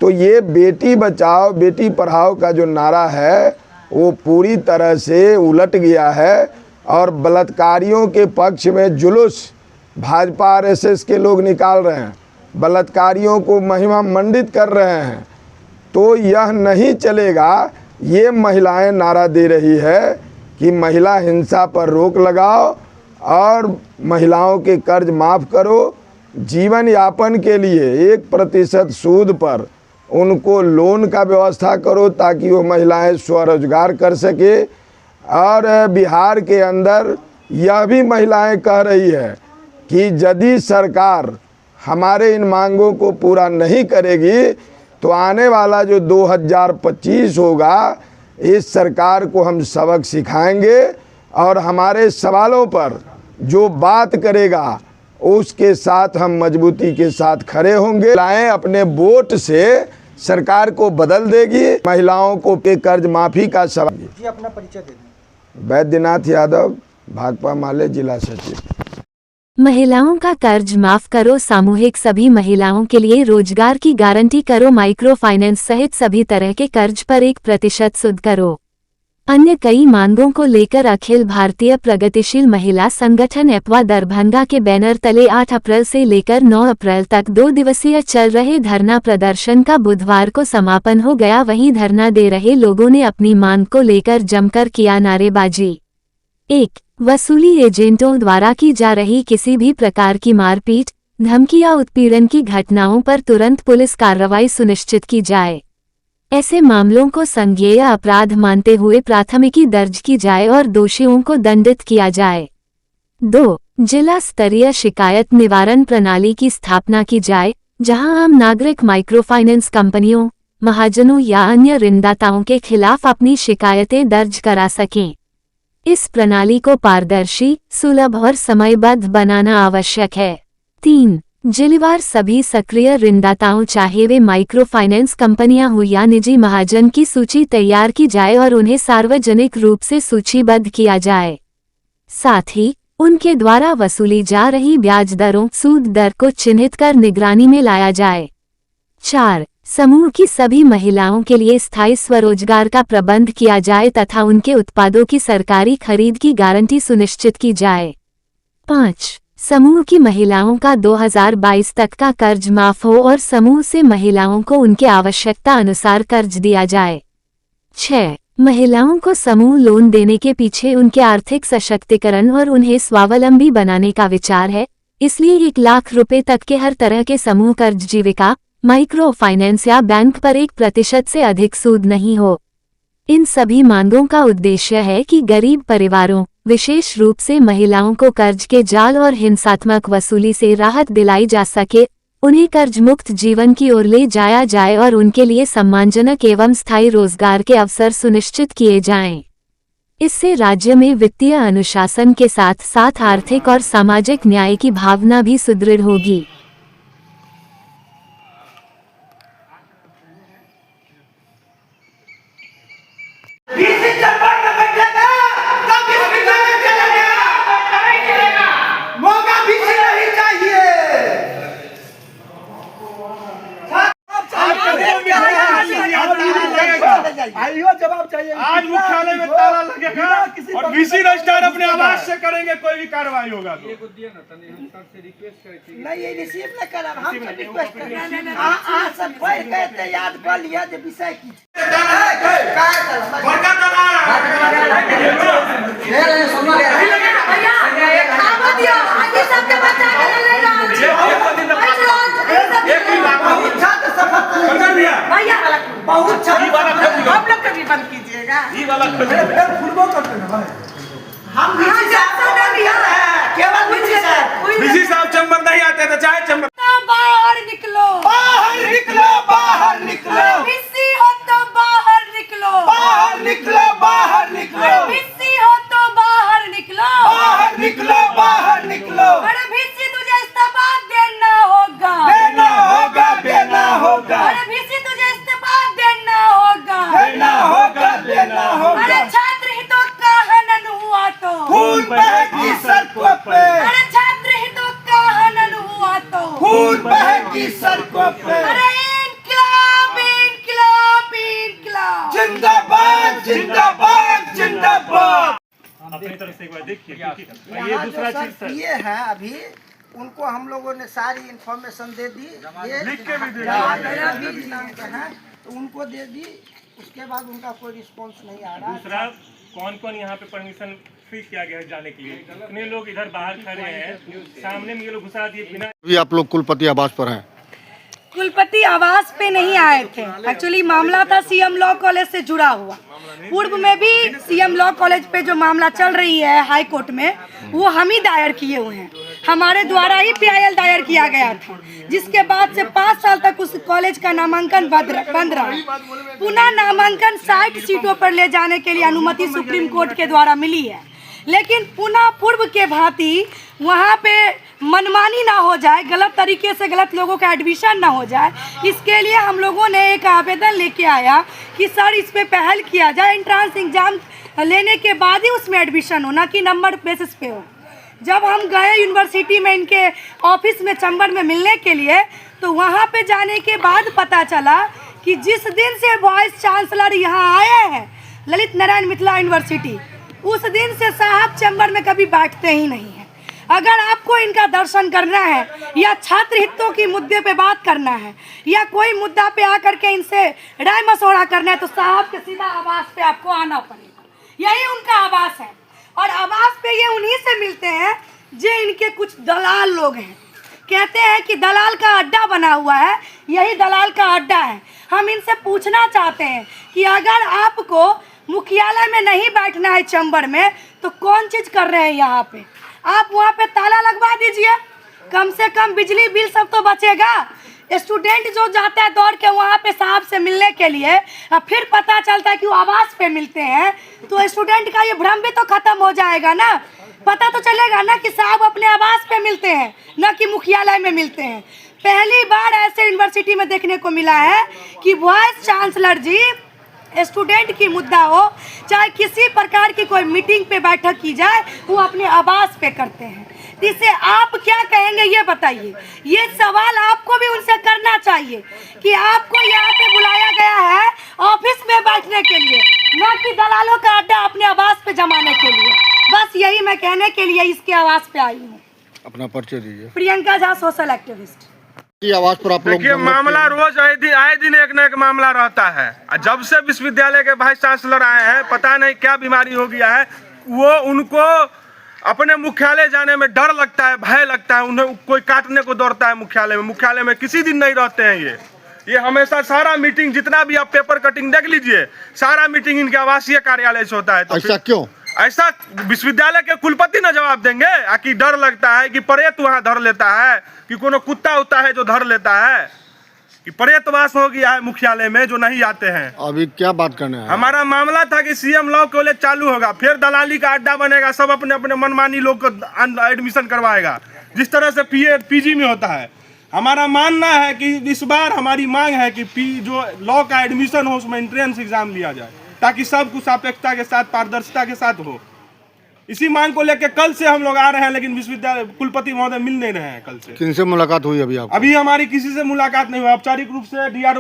तो ये बेटी बचाओ बेटी पढ़ाओ का जो नारा है वो पूरी तरह से उलट गया है। और बलात्कारियों के पक्ष में जुलूस भाजपा आरएसएस के लोग निकाल रहे हैं, बलात्कारियों को महिमा मंडित कर रहे हैं। तो यह नहीं चलेगा। ये महिलाएं नारा दे रही है कि महिला हिंसा पर रोक लगाओ और महिलाओं के कर्ज माफ़ करो। जीवन यापन के लिए 1% सूद पर उनको लोन का व्यवस्था करो ताकि वो महिलाएं स्वरोजगार कर सके। और बिहार के अंदर यह भी महिलाएं कह रही है कि यदि सरकार हमारे इन मांगों को पूरा नहीं करेगी तो आने वाला जो 2025 होगा इस सरकार को हम सबक सिखाएंगे और हमारे सवालों पर जो बात करेगा उसके साथ हम मजबूती के साथ खड़े होंगे। महिलाएं अपने वोट से सरकार को बदल देगी। महिलाओं को के कर्ज माफ़ी का सवाल। जी अपना परिचय दे दें। वैद्यनाथ यादव, भाकपा माले, जिला सचिव। महिलाओं का कर्ज माफ करो, सामूहिक सभी महिलाओं के लिए रोजगार की गारंटी करो, माइक्रो फाइनेंस सहित सभी तरह के कर्ज पर 1% सूद करो। अन्य कई मांगों को लेकर अखिल भारतीय प्रगतिशील महिला संगठन एपवा दरभंगा के बैनर तले 8 अप्रैल से लेकर 9 अप्रैल तक 2 दिवसीय चल रहे धरना प्रदर्शन का बुधवार को समापन हो गया। वहीं धरना दे रहे लोगों ने अपनी मांग को लेकर जमकर किया नारेबाजी। 1. वसूली एजेंटों द्वारा की जा रही किसी भी प्रकार की मारपीट, धमकी या उत्पीड़न की घटनाओं पर तुरंत पुलिस कार्रवाई सुनिश्चित की जाए। ऐसे मामलों को संज्ञेय अपराध मानते हुए प्राथमिकी दर्ज की जाए और दोषियों को दंडित किया जाए। 2. जिला स्तरीय शिकायत निवारण प्रणाली की स्थापना की जाए, जहां आम नागरिक माइक्रोफाइनेंस कंपनियों, महाजनों या अन्य ऋणदाताओं के खिलाफ अपनी शिकायतें दर्ज करा सकें। इस प्रणाली को पारदर्शी, सुलभ और समयबद्ध बनाना आवश्यक है। 3. जिलेवार सभी सक्रिय ऋणदाताओं चाहे वे माइक्रो फाइनेंस कंपनियां हो या निजी महाजन की सूची तैयार की जाए और उन्हें सार्वजनिक रूप से सूचीबद्ध किया जाए। साथ ही उनके द्वारा वसूली जा रही ब्याज दरों, सूद दर को चिन्हित कर निगरानी में लाया जाए। 4. समूह की सभी महिलाओं के लिए स्थायी स्वरोजगार का प्रबंध किया जाए तथा उनके उत्पादों की सरकारी खरीद की गारंटी सुनिश्चित की जाए। 5. समूह की महिलाओं का 2022 तक का कर्ज माफ हो और समूह से महिलाओं को उनके आवश्यकता अनुसार कर्ज दिया जाए। 6. महिलाओं को समूह लोन देने के पीछे उनके आर्थिक सशक्तिकरण और उन्हें स्वावलंबी बनाने का विचार है, इसलिए 1 लाख रुपए तक के हर तरह के समूह कर्ज जीविका, माइक्रो फाइनेंस या बैंक पर 1% से अधिक सूद नहीं हो। इन सभी मांगों का उद्देश्य है कि गरीब परिवारों, विशेष रूप से महिलाओं को कर्ज के जाल और हिंसात्मक वसूली से राहत दिलाई जा सके उन्हें कर्ज मुक्त जीवन की ओर ले जाया जाए और उनके लिए सम्मानजनक एवं स्थायी रोजगार के अवसर सुनिश्चित किए जाएं। इससे राज्य में वित्तीय अनुशासन के साथ साथ आर्थिक और सामाजिक न्याय की भावना भी सुदृढ़ होगी। आइयो जवाब चाहिए। आज मुख्यालय में ताला लगेगा और बीसी रजिस्ट्रार अपने आवाज से करेंगे कोई भी कार्रवाई होगा तो। नहीं ये रिसीव न करब, हम सब रिक्वेस्ट करें। आ सब कोई कहते याद कर लिया जे विषय की बड़का बहुत आप लोग कभी बंद कीजिएगा। हम केवल बीसी साहब चैम्बर नहीं आते तो चाहे चैम्बर बाहर निकलो, बाहर निकलो, बाहर निकलो, बिस्सी हो तो बाहर निकलो, बाहर निकलो, बाहर निकलो, बिस्सी हो तो बाहर निकलो, बाहर निकलो, बाहर निकलो। अरे बिस्सी तुझे इस्तीफा देना होगा, देना होगा, देना होगा, अरे बिस्सी तुझे इस्तीफा देना होगा, देना होगा, देना होगा। अरे छात्र हितों का हनन हुआ तो खून बहेगी सड़कों पे, अरे छात्र हितों का हनन हुआ तो खून बहेगी सड़कों पे। अरे इनकलाब, इनकलाब, इनकलाब, जिंदाबाद, जिंदाबाद, जिंदाबाद। अपनी तरफ से एक बार देखिए ये दूसरा चीज ये है अभी उनको हम लोगों ने सारी इंफॉर्मेशन दे दी, ये लिख के भी दे तो उनको दे दी, उसके बाद उनका कोई रिस्पांस नहीं आ रहा। दूसरा कौन कौन यहाँ पे परमिशन फ्री किया गया है जाने के लिए? कितने लोग इधर बाहर खड़े हैं, सामने में ये लोग घुसा दिए बिना। अभी आप लोग कुलपति आवास पर हैं। कुलपति आवास पे नहीं आए थे। एक्चुअली मामला था सीएम लॉ कॉलेज से जुड़ा हुआ। पूर्व में भी सीएम लॉ कॉलेज पे जो मामला चल रही है हाई कोर्ट में, वो हम ही दायर किए हुए हैं। हमारे द्वारा ही PIL दायर किया गया था, जिसके बाद से 5 साल तक उस कॉलेज का नामांकन बंद रहा। पुनः नामांकन 60 सीटों पर ले जाने के लिए अनुमति सुप्रीम कोर्ट के द्वारा मिली है, लेकिन पुनः पूर्व के भांति वहाँ पे मनमानी ना हो जाए, गलत तरीके से गलत लोगों का एडमिशन ना हो जाए, इसके लिए हम लोगों ने एक आवेदन लेके आया कि सर इस पे पहल किया जाए, एंट्रांस एग्जाम लेने के बाद ही उसमें एडमिशन हो, ना कि नंबर बेसिस पे हो। जब हम गए यूनिवर्सिटी में इनके ऑफिस में चैम्बर में मिलने के लिए, तो वहाँ पे जाने के बाद पता चला कि जिस दिन से वाइस चांसलर यहाँ आए हैं ललित नारायण मिथिला यूनिवर्सिटी, उस दिन से साहब चैम्बर में कभी बैठते ही नहीं हैं। अगर आपको इनका दर्शन करना है या छात्र हितों की मुद्दे पे बात करना है या कोई मुद्दा पे आकर के इनसे राय मशवरा करना है, तो साहब के सीधा आवास पे आपको आना पड़ेगा। यही उनका आवास है, और आवास पे ये उन्हीं से मिलते हैं जो इनके कुछ दलाल लोग हैं। कहते हैं कि दलाल का अड्डा बना हुआ है, यही दलाल का अड्डा है। हम इनसे पूछना चाहते हैं कि अगर आपको मुख्यालय में नहीं बैठना है चैम्बर में, तो कौन चीज़ कर रहे हैं यहाँ पे? आप वहाँ पे ताला लगवा दीजिए, कम से कम बिजली बिल सब तो बचेगा। स्टूडेंट जो जाता है दौड़ के वहाँ पे साहब से मिलने के लिए, फिर पता चलता है कि वो आवास पे मिलते हैं, तो स्टूडेंट का ये भ्रम भी तो खत्म हो जाएगा ना। पता तो चलेगा ना कि साहब अपने आवास पे मिलते हैं, न कि मुख्यालय में मिलते हैं। पहली बार ऐसे यूनिवर्सिटी में देखने को मिला है कि वाइस चांसलर जी स्टूडेंट की मुद्दा हो, चाहे किसी प्रकार की कोई मीटिंग पे बैठक की जाए, वो अपने आवास पे करते हैं। इसे आप क्या कहेंगे ये बताइए। ये सवाल आपको भी उनसे करना चाहिए कि आपको यहाँ पे बुलाया गया है ऑफिस में बैठने के लिए, न कि दलालों का अड्डा अपने आवास पे जमाने के लिए। बस यही मैं कहने के लिए इसके आवास पे आई हूँ। अपना परिचय दीजिए। Priyanka Jha, social activist. आवाज पर आप लोग देखिए, मामला रोज आए दिन एक न एक मामला रहता है। जब से विश्वविद्यालय के वाइस चांसलर आए हैं, पता नहीं क्या बीमारी हो गया है, वो उनको अपने मुख्यालय जाने में डर लगता है, भय लगता है। उन्हें कोई काटने को दौड़ता है मुख्यालय में किसी दिन नहीं रहते हैं। ये हमेशा सारा मीटिंग, जितना भी आप पेपर कटिंग देख लीजिए, सारा मीटिंग इनके आवासीय कार्यालय से होता है। तो ऐसा क्यों? ऐसा विश्वविद्यालय के कुलपति ना जवाब देंगे? कि डर लगता है कि प्रेत वहां धर लेता है, कि कोनो कुत्ता होता है जो धर लेता है, कि प्रेतवास हो गया है मुख्यालय में जो नहीं आते हैं। अभी क्या बात करना है? हमारा मामला था कि सीएम लॉ कॉलेज चालू होगा, फिर दलाली का अड्डा बनेगा, सब अपने अपने मनमानी लोग को एडमिशन करवाएगा, जिस तरह से पीजी में होता है। हमारा मानना है कि इस बार हमारी मांग है कि जो लॉ का एडमिशन हो उसमें एंट्रेंस एग्जाम लिया जाए, ताकि सब कुछ सापेक्षता के साथ, पारदर्शिता के साथ हो। इसी मांग को लेकर कल से हम लोग आ रहे हैं, लेकिन विश्वविद्यालय कुलपति महोदय मिल नहीं रहे हैं कल से। किनसे मुलाकात हुई अभी आपको? अभी हमारी किसी से मुलाकात नहीं हुई। औपचारिक रूप से डीआर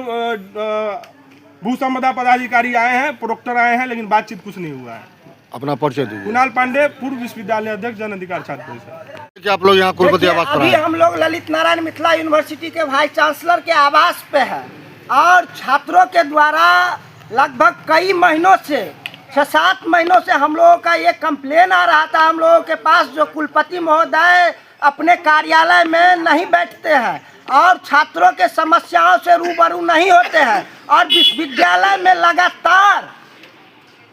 भू संपदा पदाधिकारी आए हैं, प्रोक्टर आए हैं, लेकिन बातचीत कुछ नहीं हुआ है। अपना परिचय दीजिए। कुणाल पांडे, पूर्व विश्वविद्यालय अध्यक्ष, जन अधिकार छात्र परिषद। क्या आप लोग यहाँ कुलपति आवास पर अभी हैं? हम लोग ललित नारायण मिथिला यूनिवर्सिटी के वाइस चांसलर के आवास पे है, और छात्रों के द्वारा लगभग कई महीनों से 6-7 महीनों से हम लोगों का ये कंप्लेन आ रहा था हम लोगों के पास, जो कुलपति महोदय अपने कार्यालय में नहीं बैठते हैं और छात्रों के समस्याओं से रूबरू नहीं होते हैं, और विश्वविद्यालय में लगातार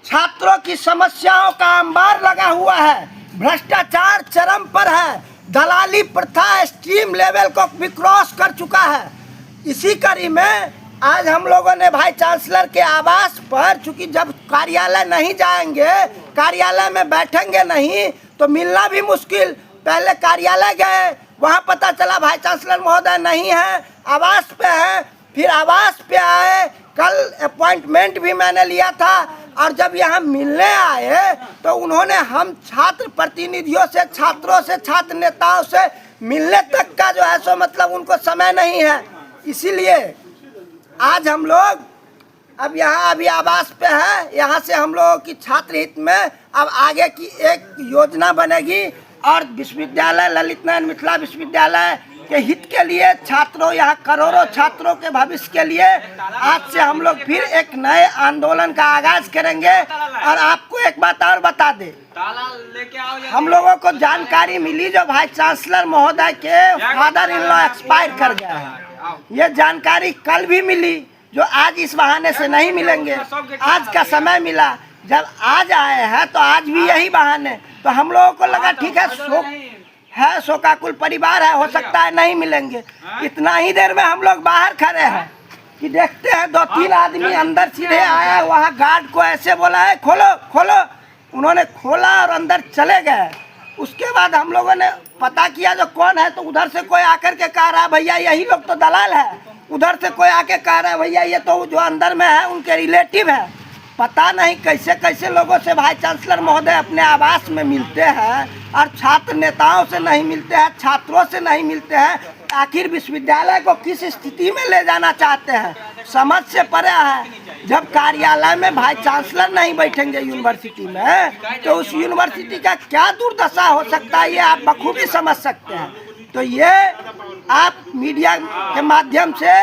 छात्रों की समस्याओं का अंबार लगा हुआ है। भ्रष्टाचार चरम पर है, दलाली प्रथा एक्सट्रीम लेवल को भी क्रॉस कर चुका है। इसी कड़ी में आज हम लोगों ने भाई चांसलर के आवास पर, चूंकि जब कार्यालय नहीं जाएंगे, कार्यालय में बैठेंगे नहीं तो मिलना भी मुश्किल। पहले कार्यालय गए, वहां पता चला भाई चांसलर महोदय नहीं है, आवास पे है, फिर आवास पे आए। कल अपॉइंटमेंट भी मैंने लिया था, और जब यहाँ मिलने आए तो उन्होंने हम छात्र प्रतिनिधियों से, छात्रों से, छात्र नेताओं से मिलने तक का जो है सो मतलब उनको समय नहीं है। इसीलिए आज हम लोग अब यहाँ अभी आवास पे है, यहाँ से हम लोगों की छात्र हित में अब आगे की एक योजना बनेगी, और विश्वविद्यालय ललित नारायण मिथिला विश्वविद्यालय के हित के लिए, छात्रों, यहाँ करोड़ों छात्रों के भविष्य के लिए आज से हम लोग फिर एक नए आंदोलन का आगाज करेंगे। और आपको एक बात और बता दे, हम लोगों को जानकारी मिली जो भाई चांसलर महोदय के फादर इन लॉ एक्सपायर कर गए हैं, ये जानकारी कल भी मिली, जो आज इस बहाने से नहीं मिलेंगे। आज का समय मिला, जब आज आए हैं तो आज भी यही बहाने, तो हम लोगों को लगा ठीक है शोकाकुल परिवार है, हो सकता है नहीं मिलेंगे। इतना ही देर में हम लोग बाहर खड़े हैं कि देखते हैं 2-3 आदमी अंदर सीधे आया, वहाँ गार्ड को ऐसे बोला है खोलो खोलो, उन्होंने खोला और अंदर चले गए। उसके बाद हम लोगों ने पता किया जो कौन है, तो उधर से कोई आकर के कह रहा है भैया यही लोग तो दलाल है, उधर से कोई आके कह रहा है भैया ये तो जो अंदर में है उनके रिलेटिव है। पता नहीं कैसे कैसे लोगों से भाई चांसलर महोदय अपने आवास में मिलते हैं, और छात्र नेताओं से नहीं मिलते हैं, छात्रों से नहीं मिलते हैं। आखिर विश्वविद्यालय को किस स्थिति में ले जाना चाहते हैं, समझ से परे है। जब कार्यालय में भाई चांसलर नहीं बैठेंगे यूनिवर्सिटी में, तो उस यूनिवर्सिटी का क्या दुर्दशा हो सकता है, ये आप बखूबी समझ सकते हैं। तो ये आप मीडिया के माध्यम से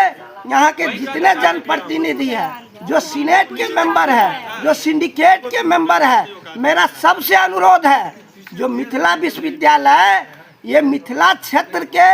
यहाँ के जितने जनप्रतिनिधि हैं, जो सीनेट के मेंबर है, जो सिंडिकेट के मेंबर है, मेरा सबसे अनुरोध है, जो मिथिला विश्वविद्यालय ये मिथिला क्षेत्र के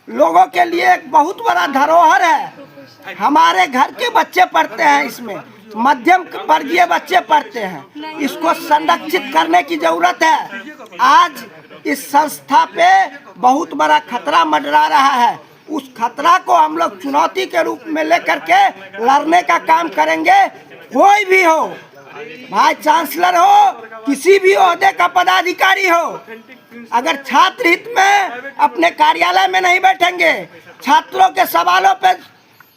लोगों के लिए एक बहुत बड़ा धरोहर है। हमारे घर के बच्चे पढ़ते हैं इसमें, मध्यम वर्गीय बच्चे पढ़ते हैं, इसको संरक्षित करने की जरूरत है। आज इस संस्था पे बहुत बड़ा खतरा मंडरा रहा है, उस खतरा को हम लोग चुनौती के रूप में लेकर के लड़ने का काम करेंगे। कोई भी हो, भाई चांसलर हो, किसी भी ओहदे का पदाधिकारी हो, अगर छात्र हित में अपने कार्यालय में नहीं बैठेंगे, छात्रों के सवालों पे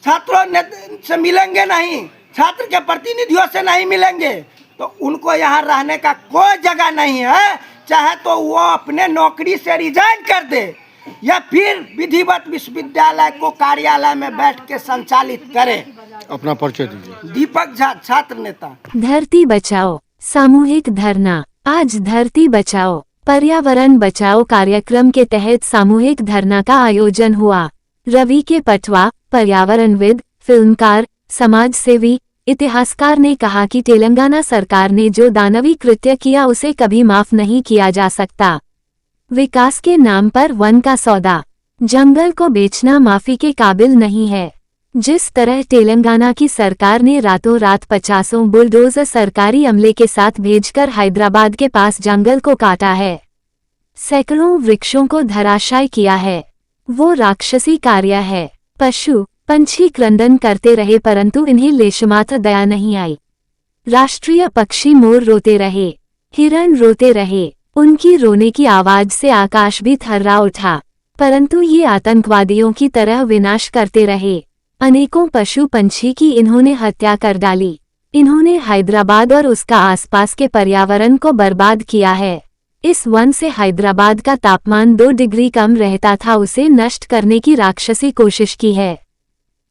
छात्रों से मिलेंगे नहीं, छात्र के प्रतिनिधियों से नहीं मिलेंगे, तो उनको यहाँ रहने का कोई जगह नहीं है। चाहे तो वो अपने नौकरी से रिजाइन कर दे, या फिर विधिवत विश्वविद्यालय को कार्यालय में बैठ के संचालित करे। अपना परिचय दीजिए। दीपक झा, छात्र नेता। धरती बचाओ सामूहिक धरना। आज धरती बचाओ पर्यावरण बचाओ कार्यक्रम के तहत सामूहिक धरना का आयोजन हुआ। रवि के पटवा, पर्यावरणविद, फिल्मकार, समाज सेवी, इतिहासकार ने कहा कि तेलंगाना सरकार ने जो दानवी कृत्य किया उसे कभी माफ नहीं किया जा सकता। विकास के नाम पर वन का सौदा, जंगल को बेचना माफी के काबिल नहीं है। जिस तरह तेलंगाना की सरकार ने रातों रात 50 बुलडोजर सरकारी अमले के साथ भेजकर हैदराबाद के पास जंगल को काटा है, सैकड़ों वृक्षों को धराशायी किया है, वो राक्षसी कार्य है। पशु पंछी क्रंदन करते रहे परंतु इन्हें लेशमात्र दया नहीं आई। राष्ट्रीय पक्षी मोर रोते रहे, हिरण रोते रहे, उनकी रोने की आवाज से आकाश भी थर्रा उठा, परंतु ये आतंकवादियों की तरह विनाश करते रहे। अनेकों पशु पंछी की इन्होंने हत्या कर डाली। इन्होंने हैदराबाद और उसका आसपास के पर्यावरण को बर्बाद किया है। इस वन से हैदराबाद का तापमान 2 डिग्री कम रहता था, उसे नष्ट करने की राक्षसी कोशिश की है।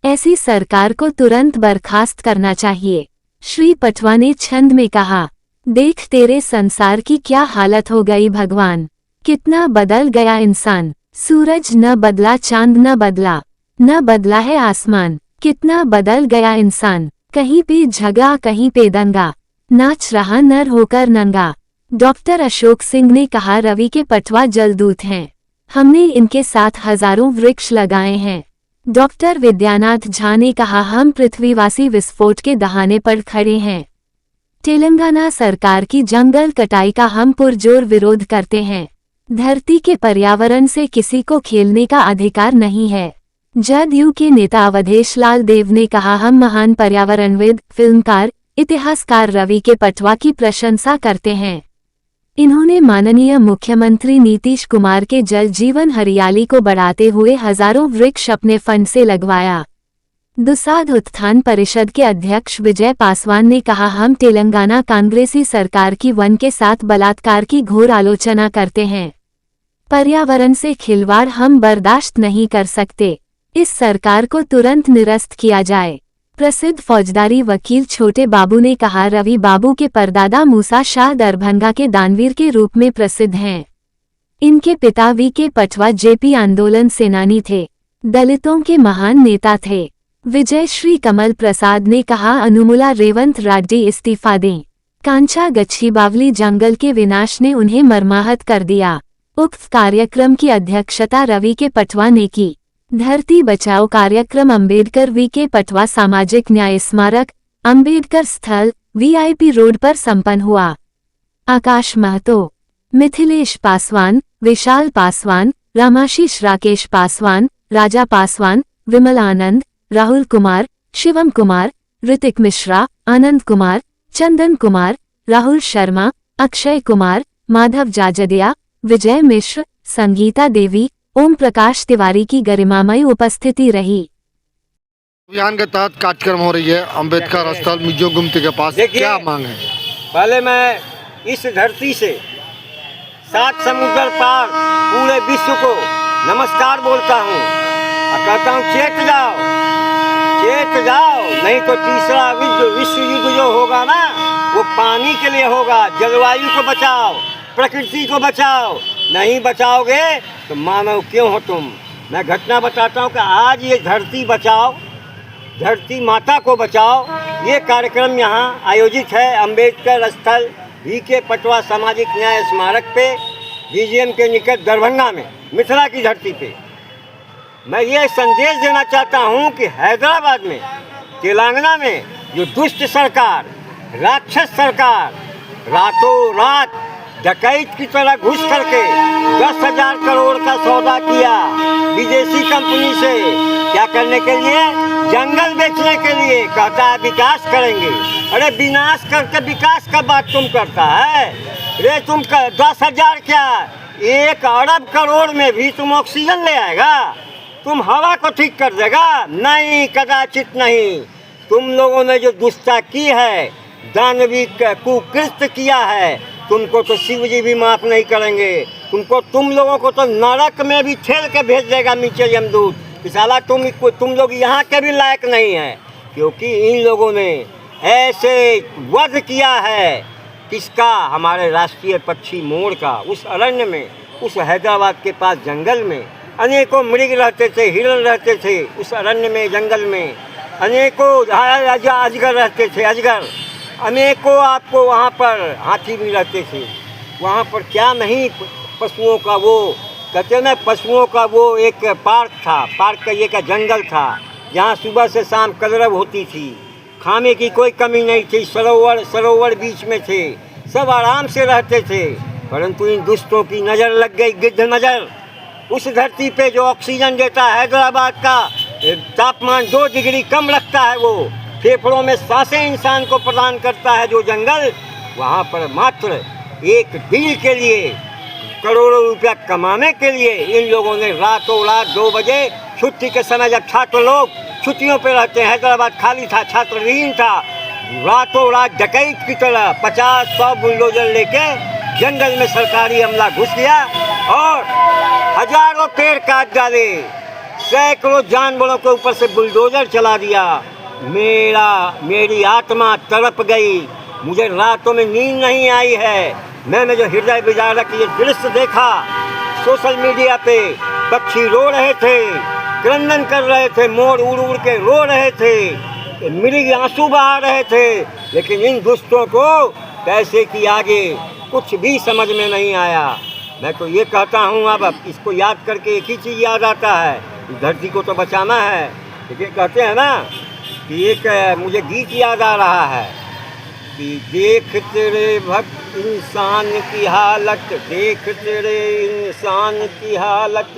ऐसी सरकार को तुरंत बर्खास्त करना चाहिए। श्री पटवा ने छंद में कहा, देख तेरे संसार की क्या हालत हो गई भगवान, कितना बदल गया इंसान। सूरज न बदला, चांद न बदला, न बदला है आसमान, कितना बदल गया इंसान। कहीं पे झगड़ा कहीं पे दंगा, नाच रहा नर होकर नंगा। डॉक्टर अशोक सिंह ने कहा, रवि के पटवा जलदूत हैं, हमने इनके साथ हजारों वृक्ष लगाए हैं। डॉक्टर विद्यानाथ झा ने कहा, हम पृथ्वीवासी विस्फोट के दहाने पर खड़े हैं। तेलंगाना सरकार की जंगल कटाई का हम पुरजोर विरोध करते हैं। धरती के पर्यावरण से किसी को खेलने का अधिकार नहीं है। जदयू के नेता अवधेश लाल देव ने कहा, हम महान पर्यावरणविद, फिल्मकार, इतिहासकार रवि के पटवा की प्रशंसा करते हैं। इन्होंने माननीय मुख्यमंत्री नीतीश कुमार के जल जीवन हरियाली को बढ़ाते हुए हजारों वृक्ष अपने फंड से लगवाया। दुसाध उत्थान परिषद के अध्यक्ष विजय पासवान ने कहा, हम तेलंगाना कांग्रेसी सरकार की वन के साथ बलात्कार की घोर आलोचना करते हैं। पर्यावरण से खिलवाड़ हम बर्दाश्त नहीं कर सकते। इस सरकार को तुरंत निरस्त किया जाए। प्रसिद्ध फौजदारी वकील छोटे बाबू ने कहा, रवि बाबू के परदादा मूसा शाह दरभंगा के दानवीर के रूप में प्रसिद्ध हैं। इनके पिता वी के पटवा जेपी आंदोलन सेनानी थे, दलितों के महान नेता थे। विजय श्री कमल प्रसाद ने कहा, अनुमुला रेवंत रेड्डी इस्तीफा दें। कांचा गच्छी बावली जंगल के विनाश ने उन्हें मर्माहत कर दिया। उक्त कार्यक्रम की अध्यक्षता रवि के पटवा ने की। धरती बचाओ कार्यक्रम अंबेडकर वी के पटवा सामाजिक न्याय स्मारक, अंबेडकर स्थल, वीआईपी रोड पर संपन्न हुआ। आकाश महतो, मिथिलेश पासवान, विशाल पासवान, रामाशीष राकेश पासवान, राजा पासवान, विमल आनंद, राहुल कुमार, शिवम कुमार, ऋतिक मिश्रा, आनंद कुमार, चंदन कुमार, राहुल शर्मा, अक्षय कुमार, माधव जाजदिया, विजय मिश्र, संगीता देवी, ओम प्रकाश तिवारी की गरिमामयी उपस्थिति रही। अभियान के तहत कार्यक्रम हो रही है अंबेडकर स्थल मिजो गुमती के पास, क्या मांग है? पहले मैं इस धरती से 7 समुद्र पार पूरे विश्व को नमस्कार बोलता हूँ और कहता हूँ, चेत जाओ, नहीं तो तीसरा विश्व युद्ध जो होगा ना, वो पानी के लिए होगा। जलवायु को बचाओ, प्रकृति को बचाओ, नहीं बचाओगे तो मानव क्यों हो तुम। मैं घटना बताता हूँ कि आज ये धरती बचाओ, धरती माता को बचाओ, ये कार्यक्रम यहाँ आयोजित है अंबेडकर स्थल वी के पटवा सामाजिक न्याय स्मारक पे, बीजीएम के निकट दरभंगा में, मिथिला की धरती पे। मैं ये संदेश देना चाहता हूँ कि हैदराबाद में, तेलंगाना में जो दुष्ट सरकार, राक्षस सरकार रातों रात डकैत की तरह घुस करके 10,000 करोड़ का सौदा किया विदेशी कंपनी से, क्या करने के लिए? जंगल बेचने के लिए। कहता है विकास करेंगे। अरे विनाश करके विकास का बात तुम करता है? अरे तुम 10,000 क्या 1 अरब करोड़ में भी तुम ऑक्सीजन ले आएगा? तुम हवा को ठीक कर देगा? नहीं, कदाचित नहीं। तुम लोगों ने जो दुष्टता की है, दानवी कुकृत्य किया है, तुमको तो शिव जी भी माफ़ नहीं करेंगे। तुम लोगों को तो नरक में भी ठेल के भेज देगा नीचे यमदूत। साला तुम लोग यहाँ के भी लायक नहीं हैं, क्योंकि इन लोगों ने ऐसे वध किया है किसका? हमारे राष्ट्रीय पक्षी मोर का। उस अरण्य में, उस हैदराबाद के पास जंगल में अनेकों मृग रहते थे, हिरण रहते थे। उस अरण्य में, जंगल में अनेकों अजगर रहते थे, अजगर। अनेकों आपको वहाँ पर हाथी भी रहते थे। वहाँ पर क्या नहीं, पशुओं का वो कहते हैं ना, पशुओं का वो एक पार्क था, पार्क का ये का जंगल था। जहाँ सुबह से शाम कलरव होती थी, खाने की कोई कमी नहीं थी, सरोवर बीच में थे, सब आराम से रहते थे। परंतु इन दुष्टों की नज़र लग गई, गिद्ध नज़र। उस धरती पे जो ऑक्सीजन देता है, हैदराबाद का तापमान 2 डिग्री कम रखता है, वो फेफड़ों में सांसें इंसान को प्रदान करता है जो जंगल, वहाँ पर मात्र एक डील के लिए, करोड़ों रुपया कमाने के लिए इन लोगों ने रातों रात 2 बजे छुट्टी के समय, जब छात्र लोग छुट्टियों पे रहते हैं, हैदराबाद खाली था, छात्रविहीन था, रातों रात डकैत की तरह 50-100 बुलडोजर लेके जंगल में सरकारी अमला घुस गया और हजारों पेड़ काट डाले, सैकड़ों जानवरों के ऊपर से बुलडोजर चला दिया। मेरी आत्मा तड़प गई, मुझे रातों में नींद नहीं आई है। मैंने जो हृदय विदारक ये दृश्य देखा सोशल मीडिया पे, पक्षी रो रहे थे, क्रंदन कर रहे थे, मोर उड़ उड़ के रो रहे थे, मृग आंसू बहा रहे थे, लेकिन इन दुष्टों को पैसे की आगे कुछ भी समझ में नहीं आया। मैं तो ये कहता हूँ, अब इसको याद करके एक ही चीज़ याद आता है, इस धरती को तो बचाना है। लेकिन कहते हैं ना कि एक मुझे गीत याद आ रहा है कि देख तेरे भक्त इंसान की हालत, देख तेरे इंसान की हालत,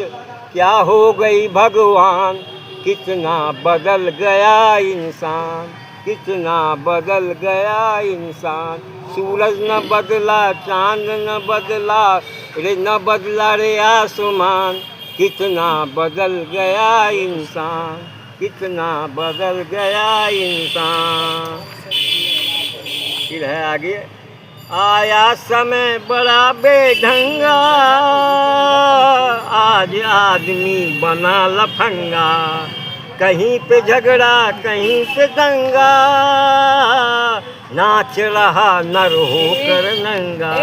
क्या हो गई भगवान, कितना बदल गया इंसान, कितना बदल गया इंसान। सूरज न बदला, चांद न बदला रे, न बदला रे आसमान, कितना बदल गया इंसान, कितना बदल गया इंसान। फिर है आगे, आया समय बड़ा बेढंगा, आज आदमी बना लफंगा, कहीं पे झगड़ा कहीं पे दंगा, नाच रहा नर होकर नंगा,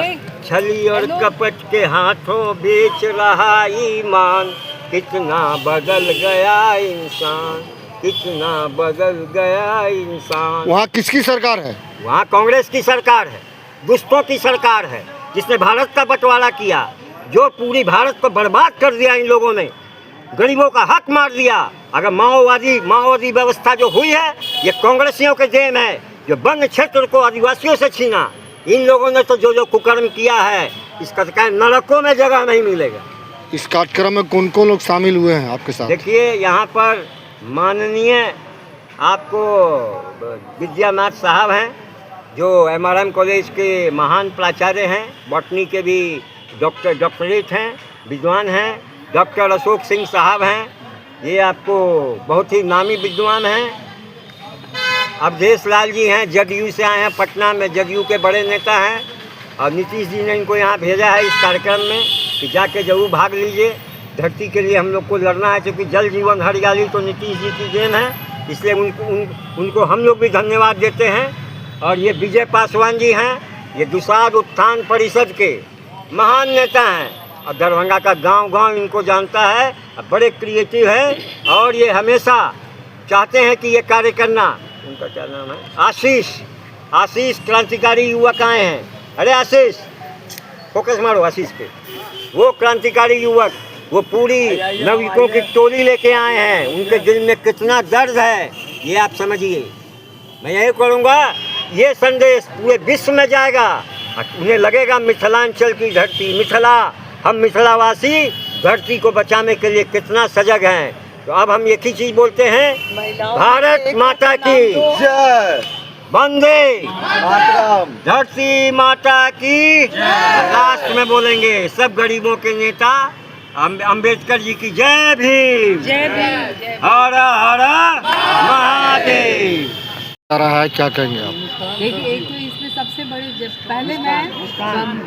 छली और कपट के हाथों बेच रहा ईमान, कितना बदल गया इंसान, कितना बदल गया इंसान। वहाँ किसकी सरकार है? वहाँ कांग्रेस की सरकार है, दुष्टों की सरकार है, जिसने भारत का बंटवारा किया, जो पूरी भारत को बर्बाद कर दिया इन लोगों ने, गरीबों का हक मार दिया। अगर माओवादी व्यवस्था जो हुई है, ये कांग्रेसियों के देन है, जो वन क्षेत्र को आदिवासियों से छीना। इन लोगों ने तो जो कुकर्म किया है, इसका तो नरकों में जगह नहीं मिलेगा। इस कार्यक्रम में कौन कौन लोग शामिल हुए हैं आपके साथ? देखिए, यहाँ पर माननीय आपको विद्यानाथ साहब हैं, जो MRM कॉलेज के महान प्राचार्य हैं, बॉटनी के भी डॉक्टरेट हैं, विद्वान हैं। डॉक्टर अशोक सिंह साहब हैं, ये आपको बहुत ही नामी विद्वान हैं। अवधेश लाल जी हैं, जदयू से आए हैं, पटना में जदयू के बड़े नेता हैं, और नीतीश जी ने इनको यहाँ भेजा है इस कार्यक्रम में कि जाके जरूर भाग लीजिए। धरती के लिए हम लोग को लड़ना है, क्योंकि जल जीवन हरियाली तो नीतीश जी की देन है, इसलिए उनको हम लोग भी धन्यवाद देते हैं। और ये विजय पासवान जी हैं, ये दुसाध उत्थान परिषद के महान नेता हैं, और दरभंगा का गांव इनको जानता है, बड़े क्रिएटिव है, और ये हमेशा चाहते हैं कि ये कार्य करना। उनका क्या नाम है? आशीष क्रांतिकारी युवक आए हैं। अरे आशीष, फोकस मारो आशीष पे। वो क्रांतिकारी युवक, वो पूरी नवयुवकों की टोली लेके आए हैं, उनके दिल में कितना दर्द है ये आप समझिए। मैं यही करूँगा, ये संदेश पूरे विश्व में जाएगा, उन्हें लगेगा मिथिलांचल की धरती, मिथिला, हम मिथिलावासी धरती को बचाने के लिए कितना सजग हैं। तो अब हम एक ही चीज बोलते हैं, भारत माता की जय, वंदे मातरम, धरती माता की। लास्ट में बोलेंगे सब गरीबों के नेता अंबेडकर जी की जय भीम, जय भीम, हर हर महादेव। रहा है, क्या कहेंगे आप? देखिए, एक तो इसमें सबसे बड़ी, पहले मैं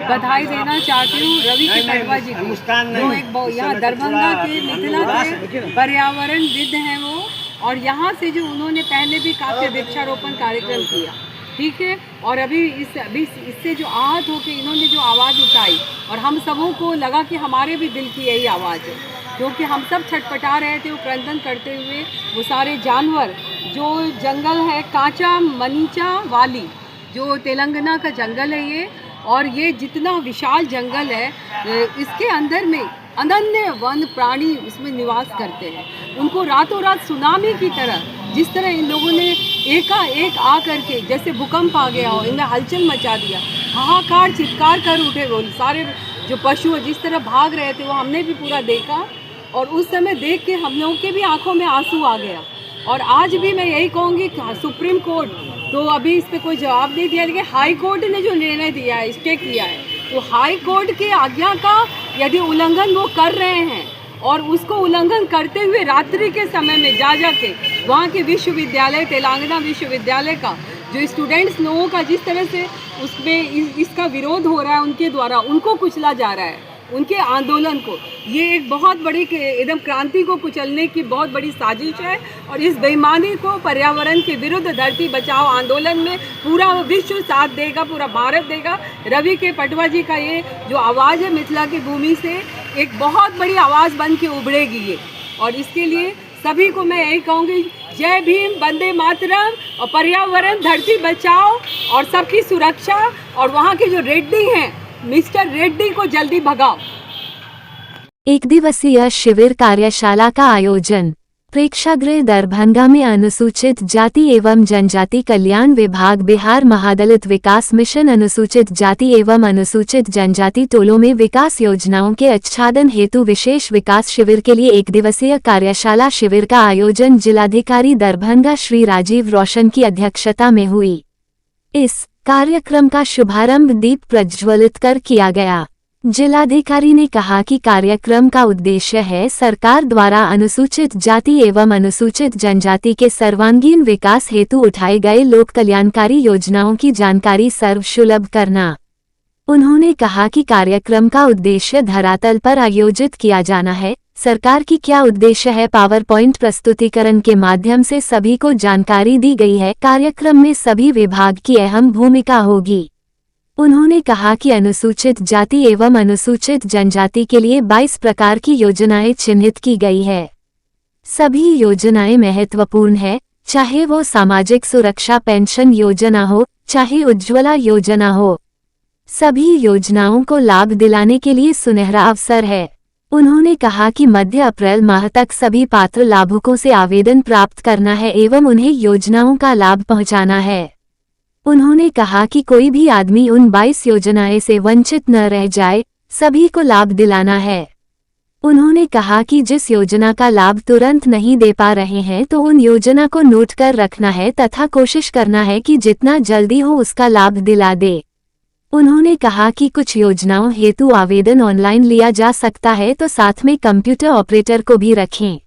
बधाई देना चाहती हूँ रवि के टटवा जी को, जो एक यहाँ दरभंगा के मिथिला के पर्यावरणविद हैं वो, और यहाँ से जो उन्होंने पहले भी काफ़ी वृक्षारोपण कार्यक्रम किया, ठीक है। और अभी इससे जो आहत होकर इन्होंने जो आवाज़ उठाई, और हम सबों को लगा कि हमारे भी दिल की यही आवाज़ है, क्योंकि हम सब छटपटा रहे थे वो क्रंदन करते हुए। वो सारे जानवर, जो जंगल है कांचा मनीचा वाली, जो तेलंगाना का जंगल है ये, और ये जितना विशाल जंगल है, इसके अंदर में अनन्य वन प्राणी उसमें निवास करते हैं। उनको रातों रात सुनामी की तरह, जिस तरह इन लोगों ने एकाएक आकर के, जैसे भूकंप आ गया हो, इनमें हलचल मचा दिया, हाहाकार चित्कार कर उठे वो सारे जो पशु जिस तरह भाग रहे थे, वो हमने भी पूरा देखा। और उस समय देख के हम लोगों के भी आंखों में आंसू आ गया। और आज भी मैं यही कहूँगी कि सुप्रीम कोर्ट तो अभी इस पर कोई जवाब नहीं दिया, लेकिन हाई कोर्ट ने जो निर्णय दिया है, स्टे किया है, तो हाई कोर्ट की आज्ञा का यदि उल्लंघन वो कर रहे हैं और उसको उल्लंघन करते हुए रात्रि के समय में जा के वहाँ के विश्वविद्यालय, तेलंगाना विश्वविद्यालय का जो स्टूडेंट्स लोगों का जिस तरह से उसमें इसका विरोध हो रहा है, उनके द्वारा उनको कुचला जा रहा है, उनके आंदोलन को, ये एक बहुत बड़ी एकदम क्रांति को कुचलने की बहुत बड़ी साजिश है। और इस बेईमानी को पर्यावरण के विरुद्ध धरती बचाओ आंदोलन में पूरा विश्व साथ देगा, पूरा भारत देगा। रवि के पटवा जी का ये जो आवाज़ है मिथिला की भूमि से, एक बहुत बड़ी आवाज़ बन के उभरेगी ये। और इसके लिए सभी को मैं यही कहूँगी, जय भीम, वंदे मातरम, और पर्यावरण, धरती बचाओ और सबकी सुरक्षा। और वहाँ के जो रेड्डी हैं, मिस्टर रेड्डी को जल्दी भगाओ। एक दिवसीय शिविर कार्यशाला का आयोजन प्रेक्षागृह दरभंगा में अनुसूचित जाति एवं जनजाति कल्याण विभाग, बिहार महादलित विकास मिशन, अनुसूचित जाति एवं अनुसूचित जनजाति टोलों में विकास योजनाओं के आच्छादन हेतु विशेष विकास शिविर के लिए एक दिवसीय कार्यशाला शिविर का आयोजन जिलाधिकारी दरभंगा श्री राजीव रोशन की अध्यक्षता में हुई। इस कार्यक्रम का शुभारंभ दीप प्रज्वलित कर किया गया। जिलाधिकारी ने कहा कि कार्यक्रम का उद्देश्य है सरकार द्वारा अनुसूचित जाति एवं अनुसूचित जनजाति के सर्वांगीण विकास हेतु उठाए गए लोक कल्याणकारी योजनाओं की जानकारी सर्वसुलभ करना। उन्होंने कहा कि कार्यक्रम का उद्देश्य धरातल पर आयोजित किया जाना है। सरकार की क्या उद्देश्य है, पावर पॉइंट प्रस्तुतिकरण के माध्यम से सभी को जानकारी दी गई है। कार्यक्रम में सभी विभाग की अहम भूमिका होगी। उन्होंने कहा कि अनुसूचित जाति एवं अनुसूचित जनजाति के लिए 22 प्रकार की योजनाएं चिन्हित की गई है। सभी योजनाएं महत्वपूर्ण है, चाहे वो सामाजिक सुरक्षा पेंशन योजना हो, चाहे उज्ज्वला योजना हो। सभी योजनाओं को लाभ दिलाने के लिए सुनहरा अवसर है। उन्होंने कहा कि मध्य अप्रैल माह तक सभी पात्र लाभुकों से आवेदन प्राप्त करना है एवं उन्हें योजनाओं का लाभ पहुंचाना है। उन्होंने कहा कि कोई भी आदमी उन 22 योजनाएं से वंचित न रह जाए, सभी को लाभ दिलाना है। उन्होंने कहा कि जिस योजना का लाभ तुरंत नहीं दे पा रहे हैं तो उन योजना को नोट कर रखना है तथा कोशिश करना है कि जितना जल्दी हो उसका लाभ दिला दे। उन्होंने कहा कि कुछ योजनाओं हेतु आवेदन ऑनलाइन लिया जा सकता है, तो साथ में कंप्यूटर ऑपरेटर को भी रखें।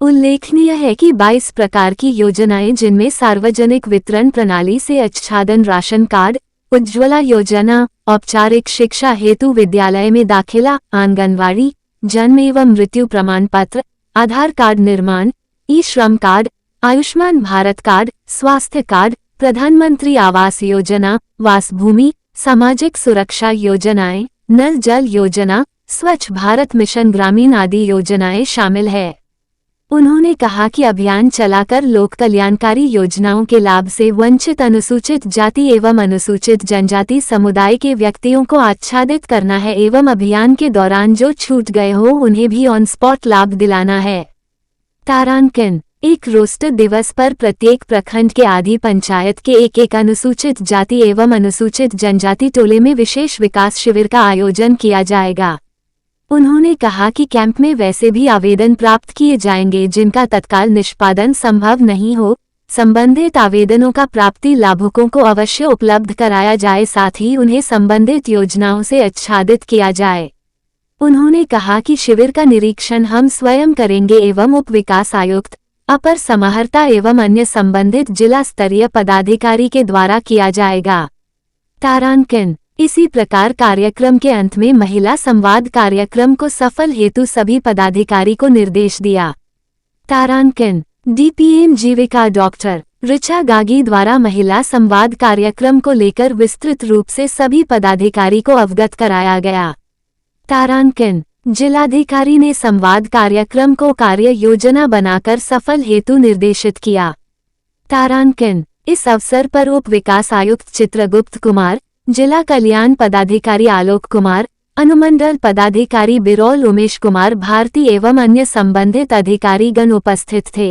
उल्लेखनीय है कि 22 प्रकार की योजनाएं, जिनमें सार्वजनिक वितरण प्रणाली से आच्छादन राशन कार्ड, उज्ज्वला योजना, औपचारिक शिक्षा हेतु विद्यालय में दाखिला, आंगनवाड़ी, जन्म एवं मृत्यु प्रमाण पत्र, आधार कार्ड निर्माण, ई श्रम कार्ड, आयुष्मान भारत कार्ड, स्वास्थ्य कार्ड, प्रधानमंत्री आवास योजना, वास भूमि, सामाजिक सुरक्षा योजनाएं, नल जल योजना, स्वच्छ भारत मिशन ग्रामीण आदि योजनाएं शामिल है। उन्होंने कहा कि अभियान चलाकर लोक कल्याणकारी योजनाओं के लाभ से वंचित अनुसूचित जाति एवं अनुसूचित जनजाति समुदाय के व्यक्तियों को आच्छादित करना है एवं अभियान के दौरान जो छूट गए हो उन्हें भी ऑन स्पॉट लाभ दिलाना है। तारांकन एक रोस्टर दिवस पर प्रत्येक प्रखंड के आधी पंचायत के एक अनुसूचित जाति एवं अनुसूचित जनजाति टोले में विशेष विकास शिविर का आयोजन किया जाएगा। उन्होंने कहा कि कैंप में वैसे भी आवेदन प्राप्त किए जाएंगे जिनका तत्काल निष्पादन संभव नहीं हो। संबंधित आवेदनों का प्राप्ति लाभुकों को अवश्य उपलब्ध कराया जाए, साथ ही उन्हें संबंधित योजनाओं से आच्छादित किया जाए। उन्होंने कहा कि शिविर का निरीक्षण हम स्वयं करेंगे एवं उप विकास आयुक्त, अपर समाहर्ता एवं अन्य संबंधित जिला स्तरीय पदाधिकारी के द्वारा किया जाएगा। तारांकन इसी प्रकार कार्यक्रम के अंत में महिला संवाद कार्यक्रम को सफल हेतु सभी पदाधिकारी को निर्देश दिया। तारांकन डीपीएम जीविका डॉक्टर ऋचा गागी द्वारा महिला संवाद कार्यक्रम को लेकर विस्तृत रूप से सभी पदाधिकारी को अवगत कराया गया। तारांकन जिलाधिकारी ने संवाद कार्यक्रम को कार्य योजना बनाकर सफल हेतु निर्देशित किया। तारांकन इस अवसर पर उप विकास आयुक्त चित्रगुप्त कुमार, जिला कल्याण पदाधिकारी आलोक कुमार, अनुमंडल पदाधिकारी बिरौल उमेश कुमार भारती एवं अन्य संबंधित अधिकारीगण उपस्थित थे।